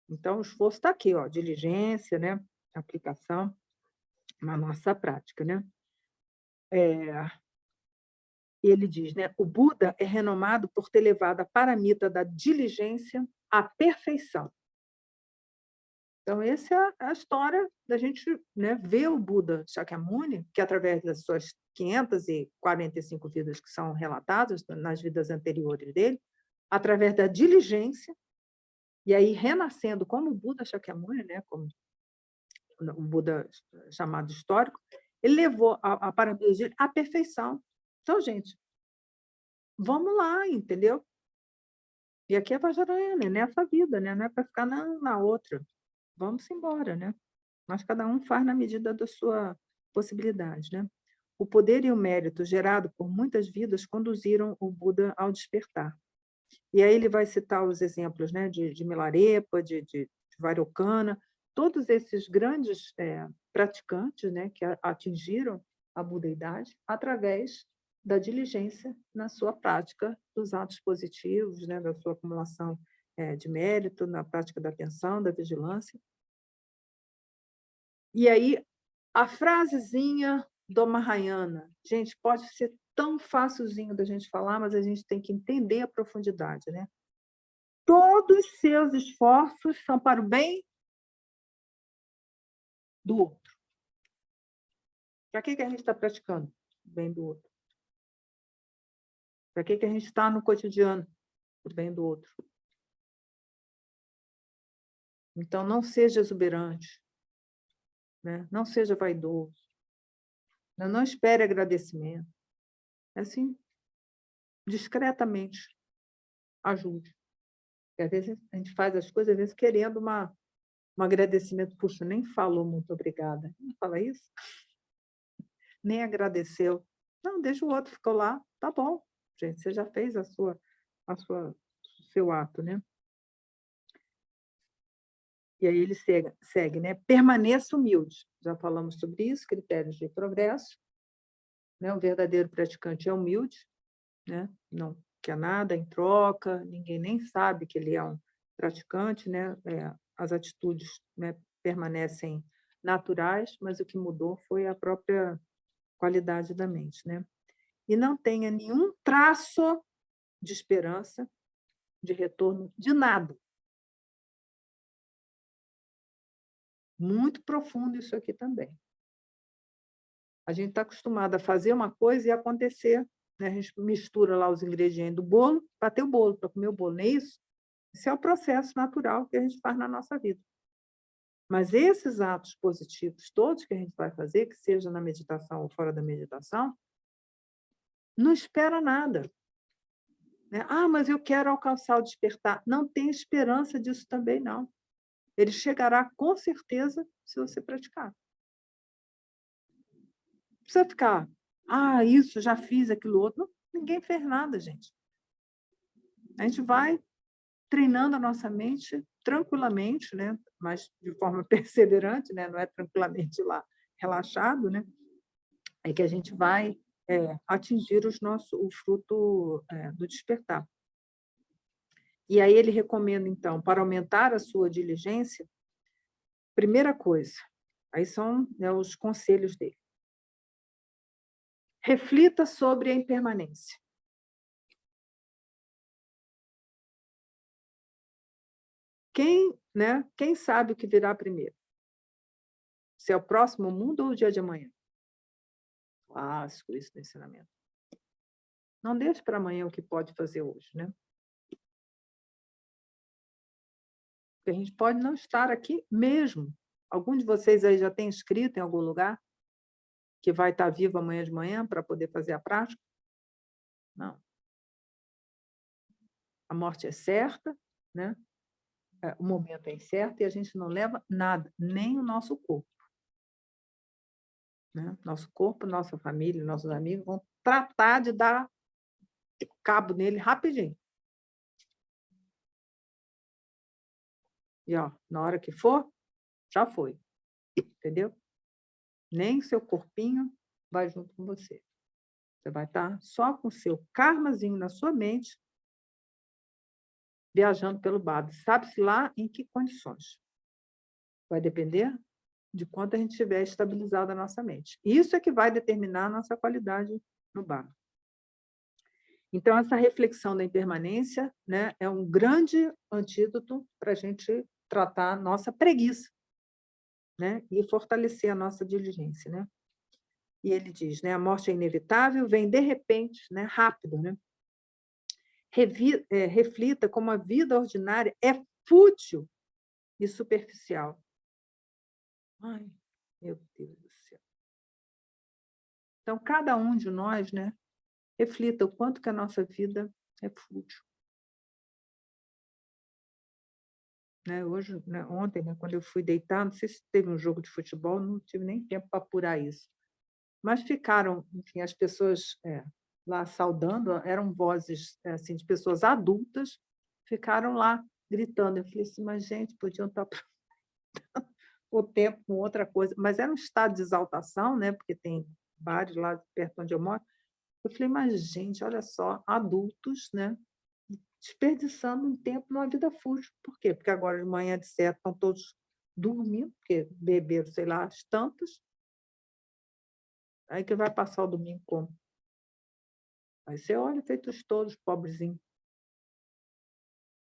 A: Então, o esforço está aqui, ó, diligência, né? Aplicação na nossa prática, né? E ele diz, né? O Buda é renomado por ter levado a paramita da diligência à perfeição. Então, essa é a história da gente, né, ver o Buda Shakyamuni, que através das suas 545 vidas que são relatadas nas vidas anteriores dele, através da diligência, e aí renascendo como o Buda Shakyamuni, né, como o Buda chamado histórico, ele levou a paramita à perfeição. Então, gente, vamos lá, entendeu? E aqui é Vajrayana, é nessa vida, né? Não é para ficar na outra. vamos embora, né? Mas cada um faz na medida da sua possibilidade, né? O poder e o mérito gerado por muitas vidas conduziram o Buda ao despertar. E aí ele vai citar os exemplos, né, de Milarepa, de Vairocana, todos esses grandes praticantes, né, que atingiram a budeidade através da diligência na sua prática dos atos positivos, né, da sua acumulação de mérito, na prática da atenção, da vigilância. E aí, a frasezinha do Mahayana, gente, pode ser tão facilzinho da gente falar, mas a gente tem que entender a profundidade, né? Todos os seus esforços são para o bem do outro. Para que a gente está praticando o bem do outro? Para que a gente está no cotidiano o bem do outro? Então, não seja exuberante, né? Não seja vaidoso, não espere agradecimento. É assim, discretamente, ajude. Porque, às vezes, a gente faz as coisas, às vezes, querendo um agradecimento. Puxa, nem falou muito obrigada. Não fala isso? Nem agradeceu. Não, deixa o outro, ficou lá. Tá bom, gente, você já fez o seu ato, né? E aí ele segue, né? Permaneça humilde. Já falamos sobre isso, critérios de progresso. Né? O verdadeiro praticante é humilde, né? Não quer nada em troca, ninguém nem sabe que ele é um praticante, né? As atitudes, né, permanecem naturais, mas o que mudou foi a própria qualidade da mente, né? E não tenha nenhum traço de esperança, de retorno, de nada. Muito profundo isso aqui também. A gente está acostumado a fazer uma coisa e acontecer, né? A gente mistura lá os ingredientes do bolo para ter o bolo, para comer o bolo, não é isso? Esse é o processo natural que a gente faz na nossa vida. Mas esses atos positivos, todos que a gente vai fazer, que seja na meditação ou fora da meditação, não espera nada. Né? Ah, mas eu quero alcançar o despertar. Não tem esperança disso também, não. Ele chegará com certeza se você praticar. Não precisa ficar, isso, já fiz aquilo outro. Não, ninguém fez nada, gente. A gente vai treinando a nossa mente tranquilamente, né? Mas de forma perseverante, né? Não é tranquilamente lá relaxado, né? É que a gente vai atingir o fruto do despertar. E aí ele recomenda, então, para aumentar a sua diligência, primeira coisa, aí são, né, os conselhos dele. Reflita sobre a impermanência. Quem sabe o que virá primeiro? Se é o próximo mundo ou o dia de amanhã? Clássico isso no ensinamento. Não deixe para amanhã o que pode fazer hoje, né? Porque a gente pode não estar aqui mesmo. Algum de vocês aí já tem escrito em algum lugar que vai estar vivo amanhã de manhã para poder fazer a prática? Não. A morte é certa, né? O momento é incerto e a gente não leva nada, nem o nosso corpo. Né? Nosso corpo, nossa família, nossos amigos vão tratar de dar cabo nele rapidinho. E, na hora que for, já foi. Entendeu? Nem seu corpinho vai junto com você. Você vai estar só com o seu karmazinho na sua mente, viajando pelo bardo. Sabe-se lá em que condições. Vai depender de quanto a gente tiver estabilizado a nossa mente. Isso é que vai determinar a nossa qualidade no bardo. Então, essa reflexão da impermanência, né, é um grande antídoto para a gente tratar a nossa preguiça, né, e fortalecer a nossa diligência. Né? E ele diz, né, a morte é inevitável, vem de repente, né, rápido. Né? Reflita como a vida ordinária é fútil e superficial. Ai, meu Deus do céu. Então, cada um de nós, né, reflita o quanto que a nossa vida é fútil. né? Hoje, né, ontem, né, quando eu fui deitar, não sei se teve um jogo de futebol, não tive nem tempo para apurar isso. Mas ficaram, enfim, as pessoas lá saudando, eram vozes assim, de pessoas adultas, ficaram lá gritando. Eu falei assim, mas, gente, podiam estar o tempo com outra coisa. Mas era um estado de exaltação, né? Porque tem bares lá perto onde eu moro. Eu falei, mas, gente, olha só, adultos, né? Desperdiçando um tempo numa vida fútil. Por quê? Porque agora de manhã, de certo, estão todos dormindo, porque beberam, sei lá, as tantas. Aí que vai passar o domingo como? Aí você olha, feitos todos, pobrezinhos.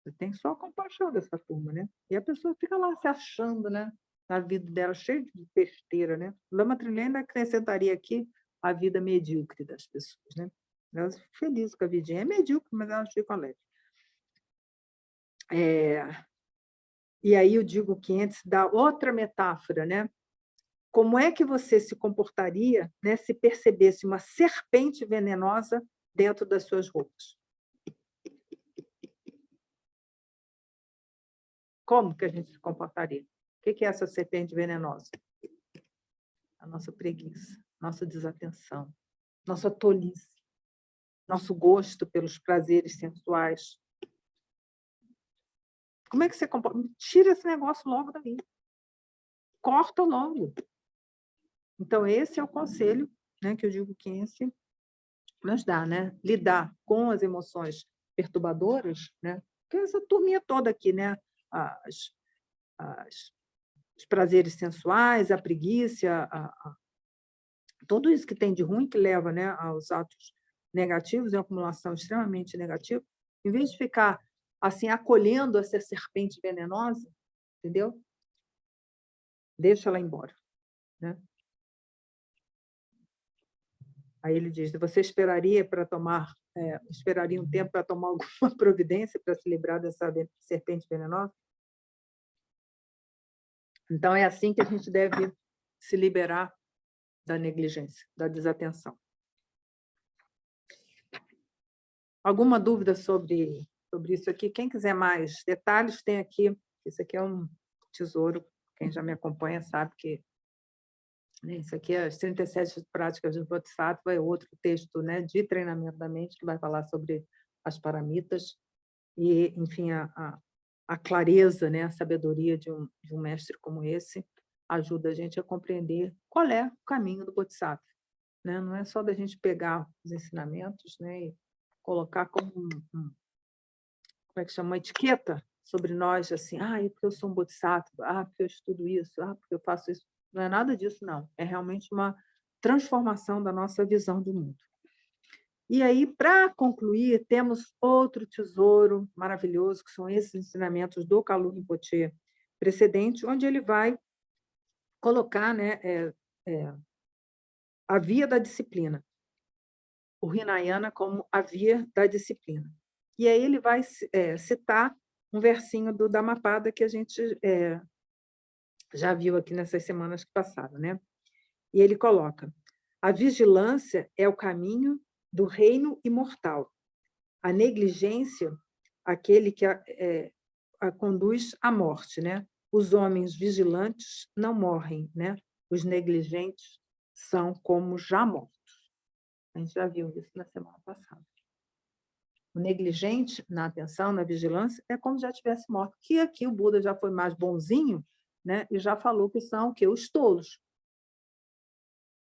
A: Você tem só compaixão dessa turma, né? E a pessoa fica lá se achando, né? Na vida dela, cheia de besteira, né? Lama Trilhão ainda acrescentaria aqui a vida medíocre das pessoas, né? Elas ficam felizes com a vidinha. É medíocre, mas elas ficam alegres. E aí eu digo que antes dá outra metáfora, né? Como é que você se comportaria, né, se percebesse uma serpente venenosa dentro das suas roupas? Como que a gente se comportaria? O que é essa serpente venenosa? A nossa preguiça, nossa desatenção, nossa tolice, nosso gosto pelos prazeres sensuais. Como é que você comporta? Tira esse negócio logo daí. Corta logo. Então, esse é o conselho, né, que eu digo que esse nos dá, né? Lidar com as emoções perturbadoras, né? Porque essa turminha toda aqui, né? As, os prazeres sensuais, a preguiça, tudo isso que tem de ruim que leva, né, aos atos negativos, em acumulação extremamente negativa, em vez de ficar assim acolhendo essa serpente venenosa, entendeu? Deixa ela embora, né? Aí ele diz: você esperaria esperaria um tempo para tomar alguma providência para se livrar dessa serpente venenosa? Então é assim que a gente deve se liberar da negligência, da desatenção. Alguma dúvida sobre isso aqui? Quem quiser mais detalhes, tem aqui. Isso aqui é um tesouro. Quem já me acompanha sabe que, né, isso aqui é as 37 práticas do Bodhisattva, é outro texto, né, de treinamento da mente, que vai falar sobre as paramitas e, enfim, a clareza, né, a sabedoria de um mestre como esse ajuda a gente a compreender qual é o caminho do Bodhisattva, né? Não é só da gente pegar os ensinamentos, né, e colocar como como é que chama, uma etiqueta sobre nós, assim, é porque eu sou um bodhisattva, porque eu estudo isso, porque eu faço isso. Não é nada disso, não. É realmente uma transformação da nossa visão do mundo. E aí, para concluir, temos outro tesouro maravilhoso, que são esses ensinamentos do Kalu Rinpoche precedente, onde ele vai colocar, né, a via da disciplina, o Hinayana como a via da disciplina. E aí ele vai citar um versinho do Dhammapada que a gente já viu aqui nessas semanas que passaram, né? E ele coloca: a vigilância é o caminho do reino imortal. A negligência, aquele que a conduz à morte, né? Os homens vigilantes não morrem, né? Os negligentes são como já mortos. A gente já viu isso na semana passada. O negligente na atenção, na vigilância, é como se já tivesse morto. Que aqui o Buda já foi mais bonzinho, né? E já falou que são os tolos.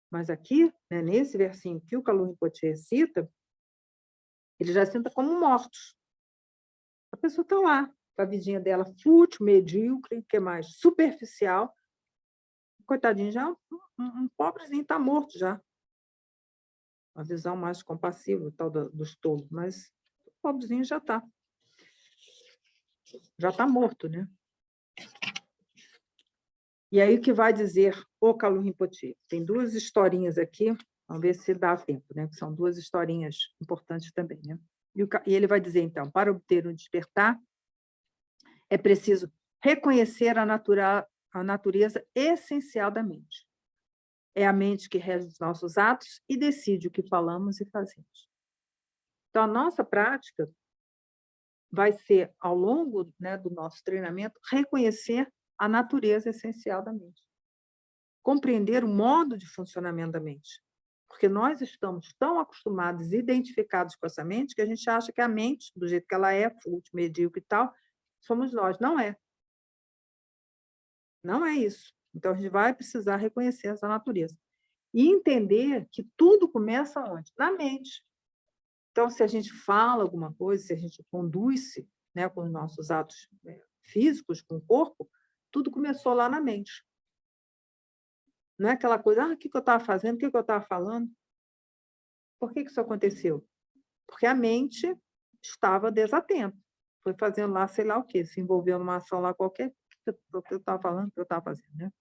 A: Mas aqui, né, nesse versinho que o Kalu Rinpoche cita, ele já cita como mortos. A pessoa está lá, com a vidinha dela fútil, medíocre, que é mais superficial. Coitadinho, já um pobrezinho está morto já. Uma visão mais compassiva, tal dos tolos, mas o pobrezinho já está morto, né? E aí o que vai dizer o Kalu Rinpoche? Tem duas historinhas aqui, vamos ver se dá tempo, né? São duas historinhas importantes também, né? E ele vai dizer, então, para obter um despertar, é preciso reconhecer a natureza essencial da mente. É a mente que rege os nossos atos e decide o que falamos e fazemos. Então, a nossa prática vai ser, ao longo, né, do nosso treinamento, reconhecer a natureza essencial da mente. Compreender o modo de funcionamento da mente. Porque nós estamos tão acostumados e identificados com essa mente que a gente acha que a mente, do jeito que ela é, fútil, medíocre e tal, somos nós. Não é. Não é isso. Então, a gente vai precisar reconhecer essa natureza. E entender que tudo começa onde? Na mente. Então, se a gente fala alguma coisa, se a gente conduz-se, né, com os nossos atos físicos, com o corpo, tudo começou lá na mente. Não é aquela coisa, o que eu estava fazendo, o que eu estava falando? Por que isso aconteceu? Porque a mente estava desatenta. Foi fazendo lá, sei lá o quê, se envolveu numa ação lá qualquer, o que eu estava falando, o que eu estava fazendo, né?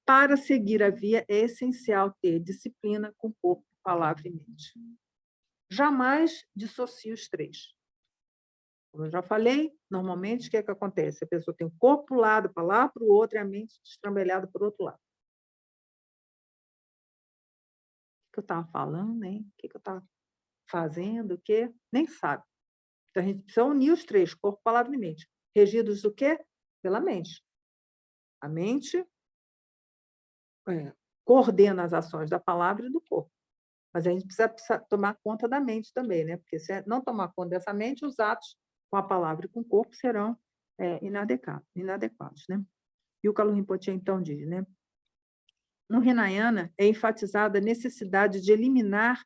A: Para seguir a via, é essencial ter disciplina com corpo, palavra e mente. Jamais dissocie os três. Como eu já falei, normalmente, o que é que acontece? A pessoa tem o corpo para um lado, para lá, para o outro, e a mente destrambelhada para o outro lado. O que eu estava falando, hein? O que eu estava fazendo, o quê? Nem sabe. Então, a gente precisa unir os três, corpo, palavra e mente. Regidos do quê? Pela mente. A mente coordena as ações da palavra e do corpo. Mas a gente precisa tomar conta da mente também, né? Porque se não tomar conta dessa mente, os atos com a palavra e com o corpo serão inadequados, né? E o Kalu Rinpoche, então, diz, né? No Hinayana, é enfatizada a necessidade de eliminar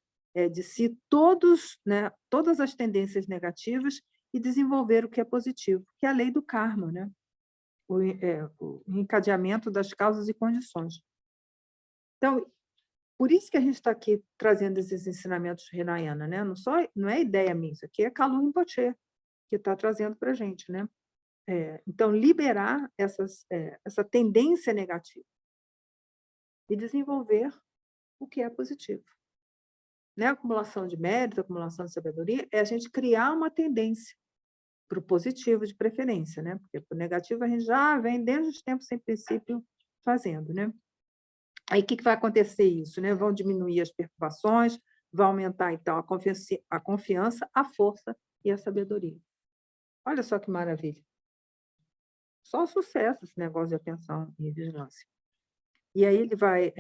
A: de si todas as tendências negativas e desenvolver o que é positivo, que é a lei do karma, né? O encadeamento das causas e condições. Então, por isso que a gente está aqui trazendo esses ensinamentos Hinayana, né? Não é ideia minha, isso aqui é Kalu Rinpoche que está trazendo para a gente, né? Então, liberar essa tendência negativa e desenvolver o que é positivo. Né? A acumulação de mérito, a acumulação de sabedoria, é a gente criar uma tendência para o positivo de preferência, né? Porque para o negativo a gente já vem desde os tempos sem princípio fazendo, né? Aí o que vai acontecer isso, né? Vão diminuir as perturbações, vai aumentar então a confiança, a força e a sabedoria. Olha só que maravilha. Só sucesso esse negócio de atenção e vigilância. E aí ele vai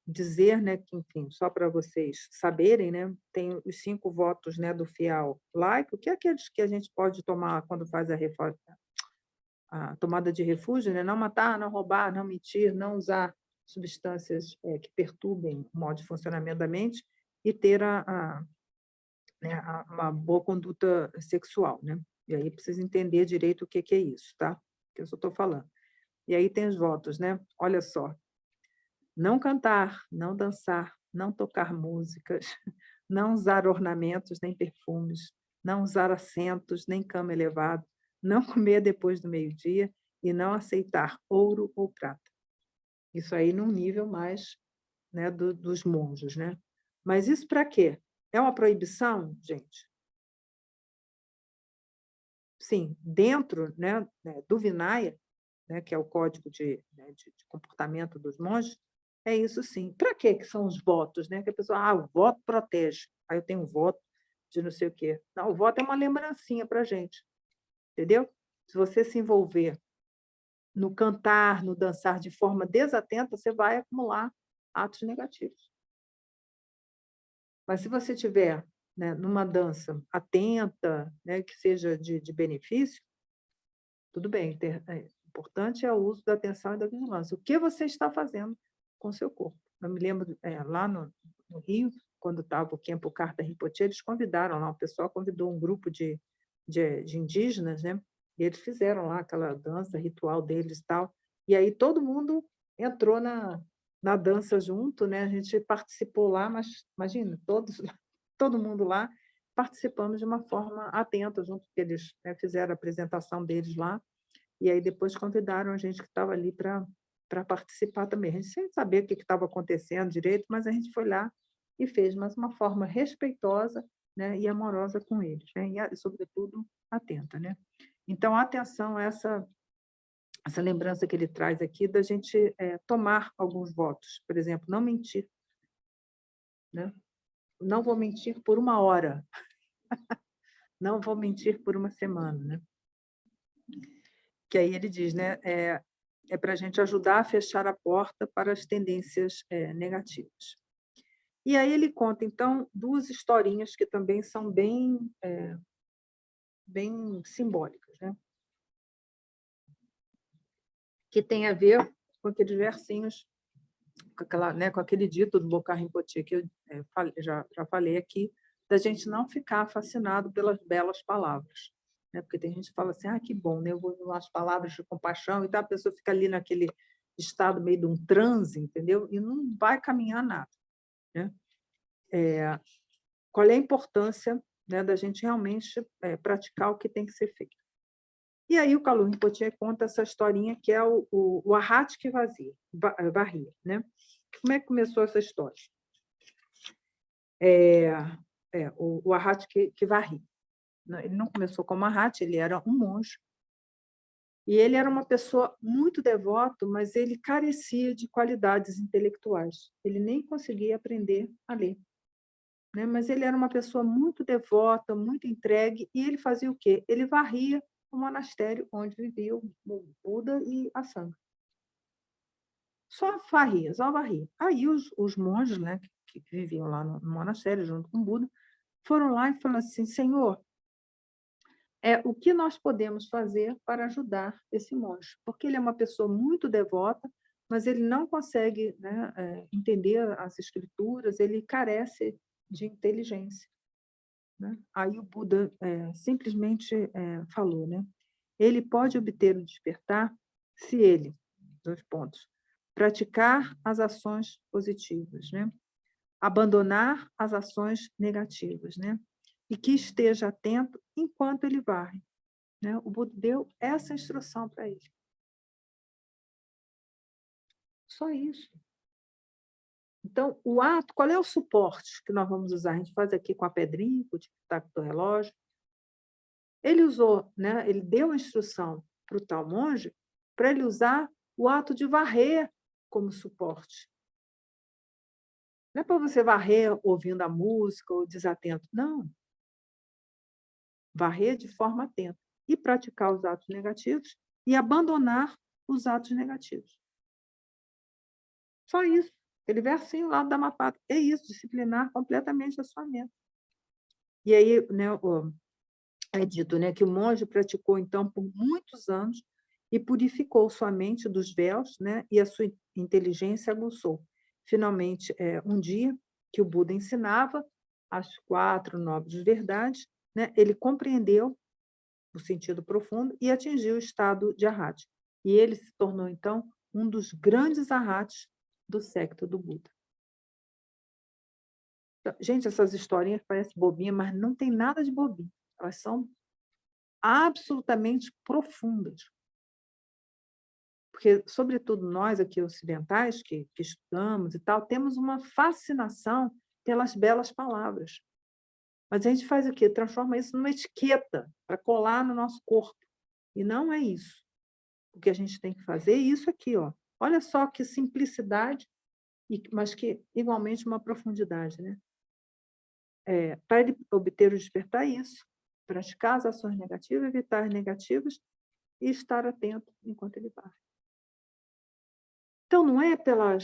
A: dizer, né, que, enfim, só para vocês saberem, né, tem os 5 votos, né, do fiel laico, que é aqueles que a gente pode tomar quando faz a tomada de refúgio, né? Não matar, não roubar, não mentir, não usar substâncias que perturbem o modo de funcionamento da mente e ter uma boa conduta sexual, né? E aí precisa entender direito o que é isso, tá? Que eu só estou falando. E aí tem os votos, né? Olha só. Não cantar, não dançar, não tocar músicas, não usar ornamentos nem perfumes, não usar assentos nem cama elevada, não comer depois do meio-dia e não aceitar ouro ou prata. Isso aí num nível mais, né, dos monges, né? Mas isso para quê? É uma proibição, gente? Sim, dentro, né, do Vinaya, né, que é o código de comportamento dos monges, é isso sim. Para que são os votos? Né? Que a pessoa, o voto protege. Aí eu tenho um voto de não sei o quê. Não, o voto é uma lembrancinha para a gente. Entendeu? Se você se envolver no cantar, no dançar de forma desatenta, você vai acumular atos negativos. Mas se você tiver, né, numa dança atenta, né, que seja de benefício, tudo bem. O importante é o uso da atenção e da vigilância. O que você está fazendo com o seu corpo? Eu me lembro, lá no Rio, quando estava o Khenpo Karthar Rinpoche, eles convidaram lá, o pessoal convidou um grupo de indígenas, né? E eles fizeram lá aquela dança ritual deles e tal. E aí todo mundo entrou na dança junto, né? A gente participou lá, mas imagina, todo mundo lá participamos de uma forma atenta, junto que eles, né, fizeram a apresentação deles lá, e aí depois convidaram a gente que estava ali para participar também. A gente sem saber o que estava acontecendo direito, mas a gente foi lá e fez, mas de uma forma respeitosa, né, e amorosa com eles, né, e, sobretudo, atenta. Né? Então, atenção a essa lembrança que ele traz aqui da gente tomar alguns votos. Por exemplo, não mentir. Né? Não vou mentir por 1 hora. não vou mentir por uma semana, né? Que aí ele diz, né, é para a gente ajudar a fechar a porta para as tendências negativas. E aí ele conta, então, duas historinhas que também são bem simbólicas, né? Que tem a ver com aqueles versinhos, com aquele dito do Bokar Rinpoche que eu já falei aqui, da gente não ficar fascinado pelas belas palavras. Né? Porque tem gente que fala assim, que bom, né? Eu vou nas palavras de compaixão, e tal, a pessoa fica ali naquele estado meio de um transe, entendeu? E não vai caminhar nada. Né? Qual é a importância, né, da gente realmente praticar o que tem que ser feito? E aí o Kalu Rinpoche conta essa historinha que é o arrate que varria. Né? Como é que começou essa história? O arrate que varria. Ele não começou como arrate, ele era um monge. E ele era uma pessoa muito devota, mas ele carecia de qualidades intelectuais. Ele nem conseguia aprender a ler. Né? Mas ele era uma pessoa muito devota, muito entregue, e ele fazia o quê? Ele varria o monastério onde vivia o Buda e a Sangha. Só varria. Aí os monges, né, que viviam lá no monastério junto com o Buda, foram lá e falaram assim, Senhor, o que nós podemos fazer para ajudar esse monge? Porque ele é uma pessoa muito devota, mas ele não consegue, né, entender as escrituras, ele carece de inteligência. Né? Aí o Buda simplesmente falou, né? Ele pode obter o despertar se ele, dois pontos, praticar as ações positivas, né? Abandonar as ações negativas, né? E que esteja atento enquanto ele varre. Né? O Buda deu essa instrução para ele. Só isso. Então, o ato, qual é o suporte que nós vamos usar? A gente faz aqui com a pedrinha, com o tic-tac do relógio. Ele usou, né? Ele deu a instrução para o tal monge para ele usar o ato de varrer como suporte. Não é para você varrer ouvindo a música ou desatento, não. Varrer de forma atenta e praticar os atos negativos e abandonar os atos negativos. Só isso. Aquele versinho lá do Dhammapada. É isso, disciplinar completamente a sua mente. E aí, né, é dito, né, que o monge praticou, então, por muitos anos e purificou sua mente dos véus, né, e a sua inteligência aguçou. Finalmente, um dia que o Buda ensinava as 4 nobres verdades, né, ele compreendeu o sentido profundo e atingiu o estado de arhati. E ele se tornou, então, um dos grandes arhatis do séquito do Buda. Gente, essas historinhas parecem bobinhas, mas não tem nada de bobinho. Elas são absolutamente profundas. Porque, sobretudo, nós aqui ocidentais, que estudamos e tal, temos uma fascinação pelas belas palavras. Mas a gente faz o quê? Transforma isso numa etiqueta para colar no nosso corpo. E não é isso. O que a gente tem que fazer é isso aqui. Ó. Olha só que simplicidade, mas que igualmente uma profundidade. Né? Para ele obter o despertar, isso. Praticar as ações negativas, evitar as negativas e estar atento enquanto ele vai. Então, não é pela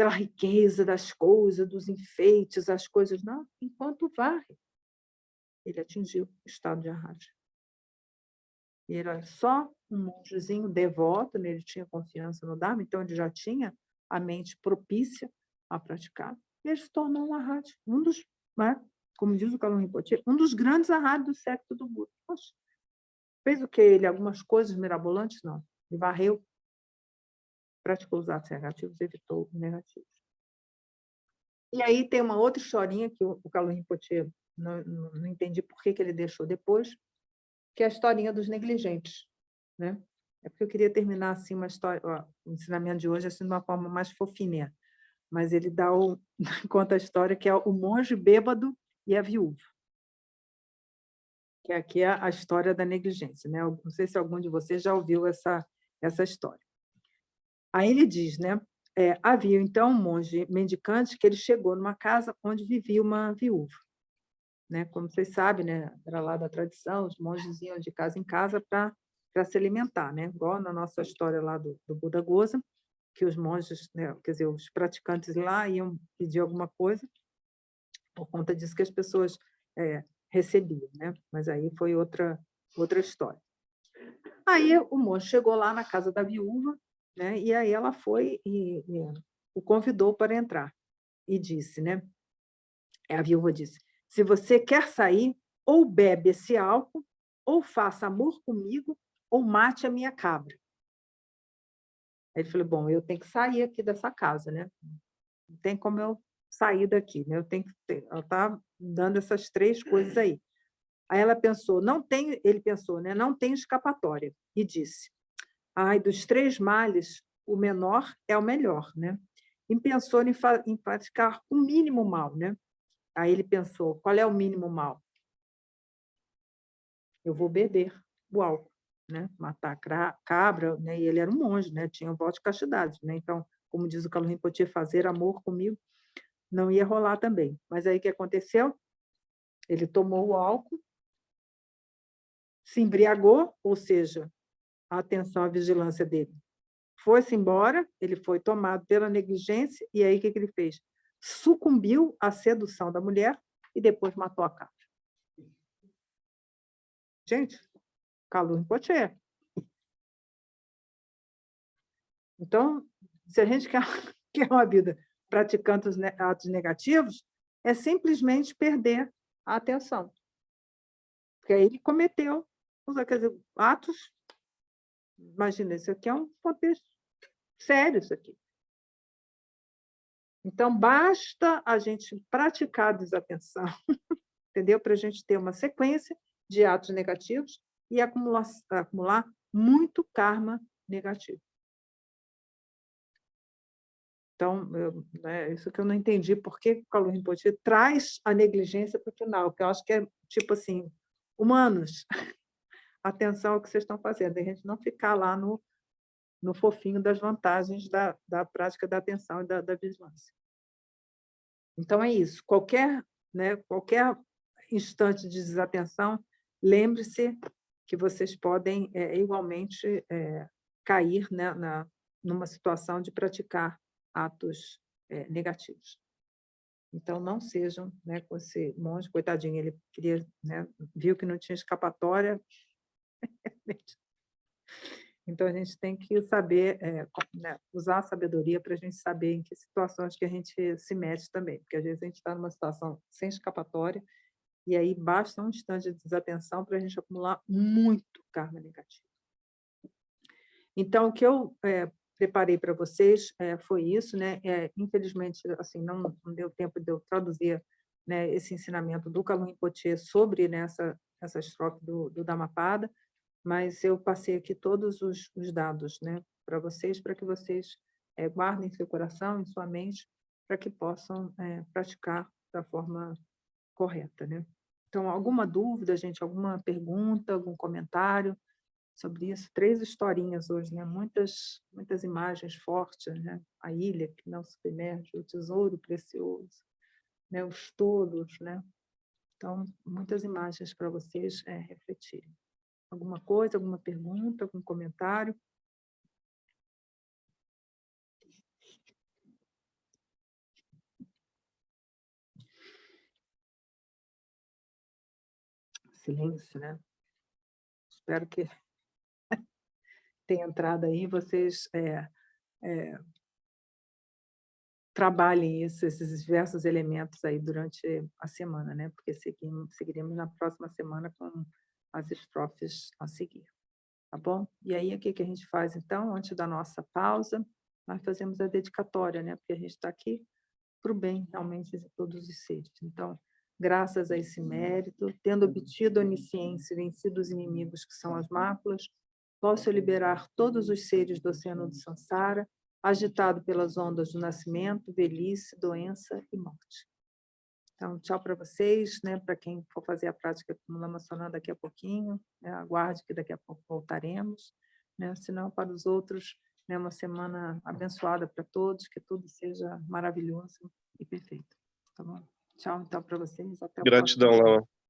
A: riqueza das coisas, dos enfeites, as coisas, não. Enquanto varre, ele atingiu o estado de arraja. Ele era só um mongezinho devoto, né? Ele tinha confiança no Dharma, então ele já tinha a mente propícia a praticar. E ele se tornou um arhat, um dos, né? Como diz o Kalu Rinpoche, um dos grandes arhats do século do Buda. Poxa, fez o que ele? Algumas coisas mirabolantes? Não. Ele varreu, praticou os atos negativos, evitou os negativos. E aí tem uma outra historinha que o Kalu Rinpoche não entendi por que ele deixou depois, que é a historinha dos negligentes. Né? É porque eu queria terminar assim uma história, o ensinamento de hoje assim, de uma forma mais fofinha, mas ele conta a história que é o monge bêbado e a viúva. Que aqui é a história da negligência. Né? Eu não sei se algum de vocês já ouviu essa história. Aí ele diz, né? Havia, então, um monge mendicante que ele chegou numa casa onde vivia uma viúva. né? Como vocês sabem, né? Era lá da tradição, os monges iam de casa em casa para se alimentar, né? Igual na nossa história lá do Buda Gosa, que os monges, né? Quer dizer, os praticantes lá iam pedir alguma coisa, por conta disso que as pessoas recebiam, né? Mas aí foi outra história. Aí o monge chegou lá na casa da viúva, né? E aí ela foi e o convidou para entrar e disse, né? A viúva disse: se você quer sair, ou bebe esse álcool, ou faça amor comigo, ou mate a minha cabra. Aí ele falou: bom, eu tenho que sair aqui dessa casa, né? Não tem como eu sair daqui, né? Eu tenho que ter. Ela está dando essas 3 coisas aí. Aí ela pensou, ele pensou, né? Não tem escapatória. E disse: ai, dos 3 males, o menor é o melhor, né? E pensou em praticar o mínimo mal, né? Aí ele pensou, qual é o mínimo mal? Eu vou beber o álcool, né? Matar cabra, né? E ele era um monge, né? Tinha um voto de castidade, né? Então, como diz o Kalu Rinpoche, fazer amor comigo não ia rolar também. Mas aí o que aconteceu? Ele tomou o álcool, se embriagou, ou seja, a atenção, a vigilância dele foi-se embora, ele foi tomado pela negligência, e aí o que ele fez? Sucumbiu à sedução da mulher e depois matou a cabra. Gente, Kalu Rinpoche. Então, se a gente quer uma vida praticando os atos negativos, é simplesmente perder a atenção. Porque aí ele cometeu quer dizer, atos. Imagina, isso aqui é um contexto sério, isso aqui. Então, basta a gente praticar a desatenção, entendeu? Para a gente ter uma sequência de atos negativos e acumular muito karma negativo. Então, isso que eu não entendi, por que o Kalu Rinpoche traz a negligência para o final, que eu acho que é tipo assim, humanos, atenção ao que vocês estão fazendo, a gente não ficar lá no fofinho das vantagens da prática da atenção e da vigilância. Então, é isso. Qualquer instante de desatenção, lembre-se que vocês podem igualmente cair, né, numa situação de praticar atos negativos. Então, não sejam, né, com esse monge, coitadinho, ele queria, né, viu que não tinha escapatória. Então, a gente tem que saber né, usar a sabedoria para a gente saber em que situações que a gente se mete também, porque às vezes a gente está numa situação sem escapatória e aí basta um instante de desatenção para a gente acumular muito karma negativo. Então, o que eu preparei para vocês foi isso, né? Infelizmente, assim, não deu tempo de eu traduzir, né, esse ensinamento do Kalu Rinpoche sobre, né, essa estrofe do Dhammapada, mas eu passei aqui todos os dados, né, para que vocês guardem em seu coração, em sua mente, para que possam praticar da forma correta, né? Então, alguma dúvida, gente, alguma pergunta, algum comentário sobre isso? 3 historinhas hoje, né? Muitas imagens fortes, né? A ilha que não submerge, o tesouro precioso, né? Os tolos, né? Então, muitas imagens para vocês refletirem. Alguma coisa, alguma pergunta, algum comentário? Silêncio, né? Espero que tenha entrado aí, vocês trabalhem esses diversos elementos aí durante a semana, né? Porque seguiremos na próxima semana com as estrofes a seguir, tá bom? E aí, o que a gente faz, então? Antes da nossa pausa, nós fazemos a dedicatória, né? Porque a gente está aqui para o bem, realmente, de todos os seres. Então, graças a esse mérito, tendo obtido a onisciência e vencido os inimigos que são as máculas, posso liberar todos os seres do oceano do Sansara, agitado pelas ondas do nascimento, velhice, doença e morte. Então, tchau para vocês, né? Para quem for fazer a prática com Lama Sonam daqui a pouquinho, né? Aguarde que daqui a pouco voltaremos, né? Senão, para os outros, né? Uma semana abençoada para todos, que tudo seja maravilhoso e perfeito. Tá bom? Tchau, então, para vocês. Até o
B: Gratidão,
A: próximo.
B: Laura.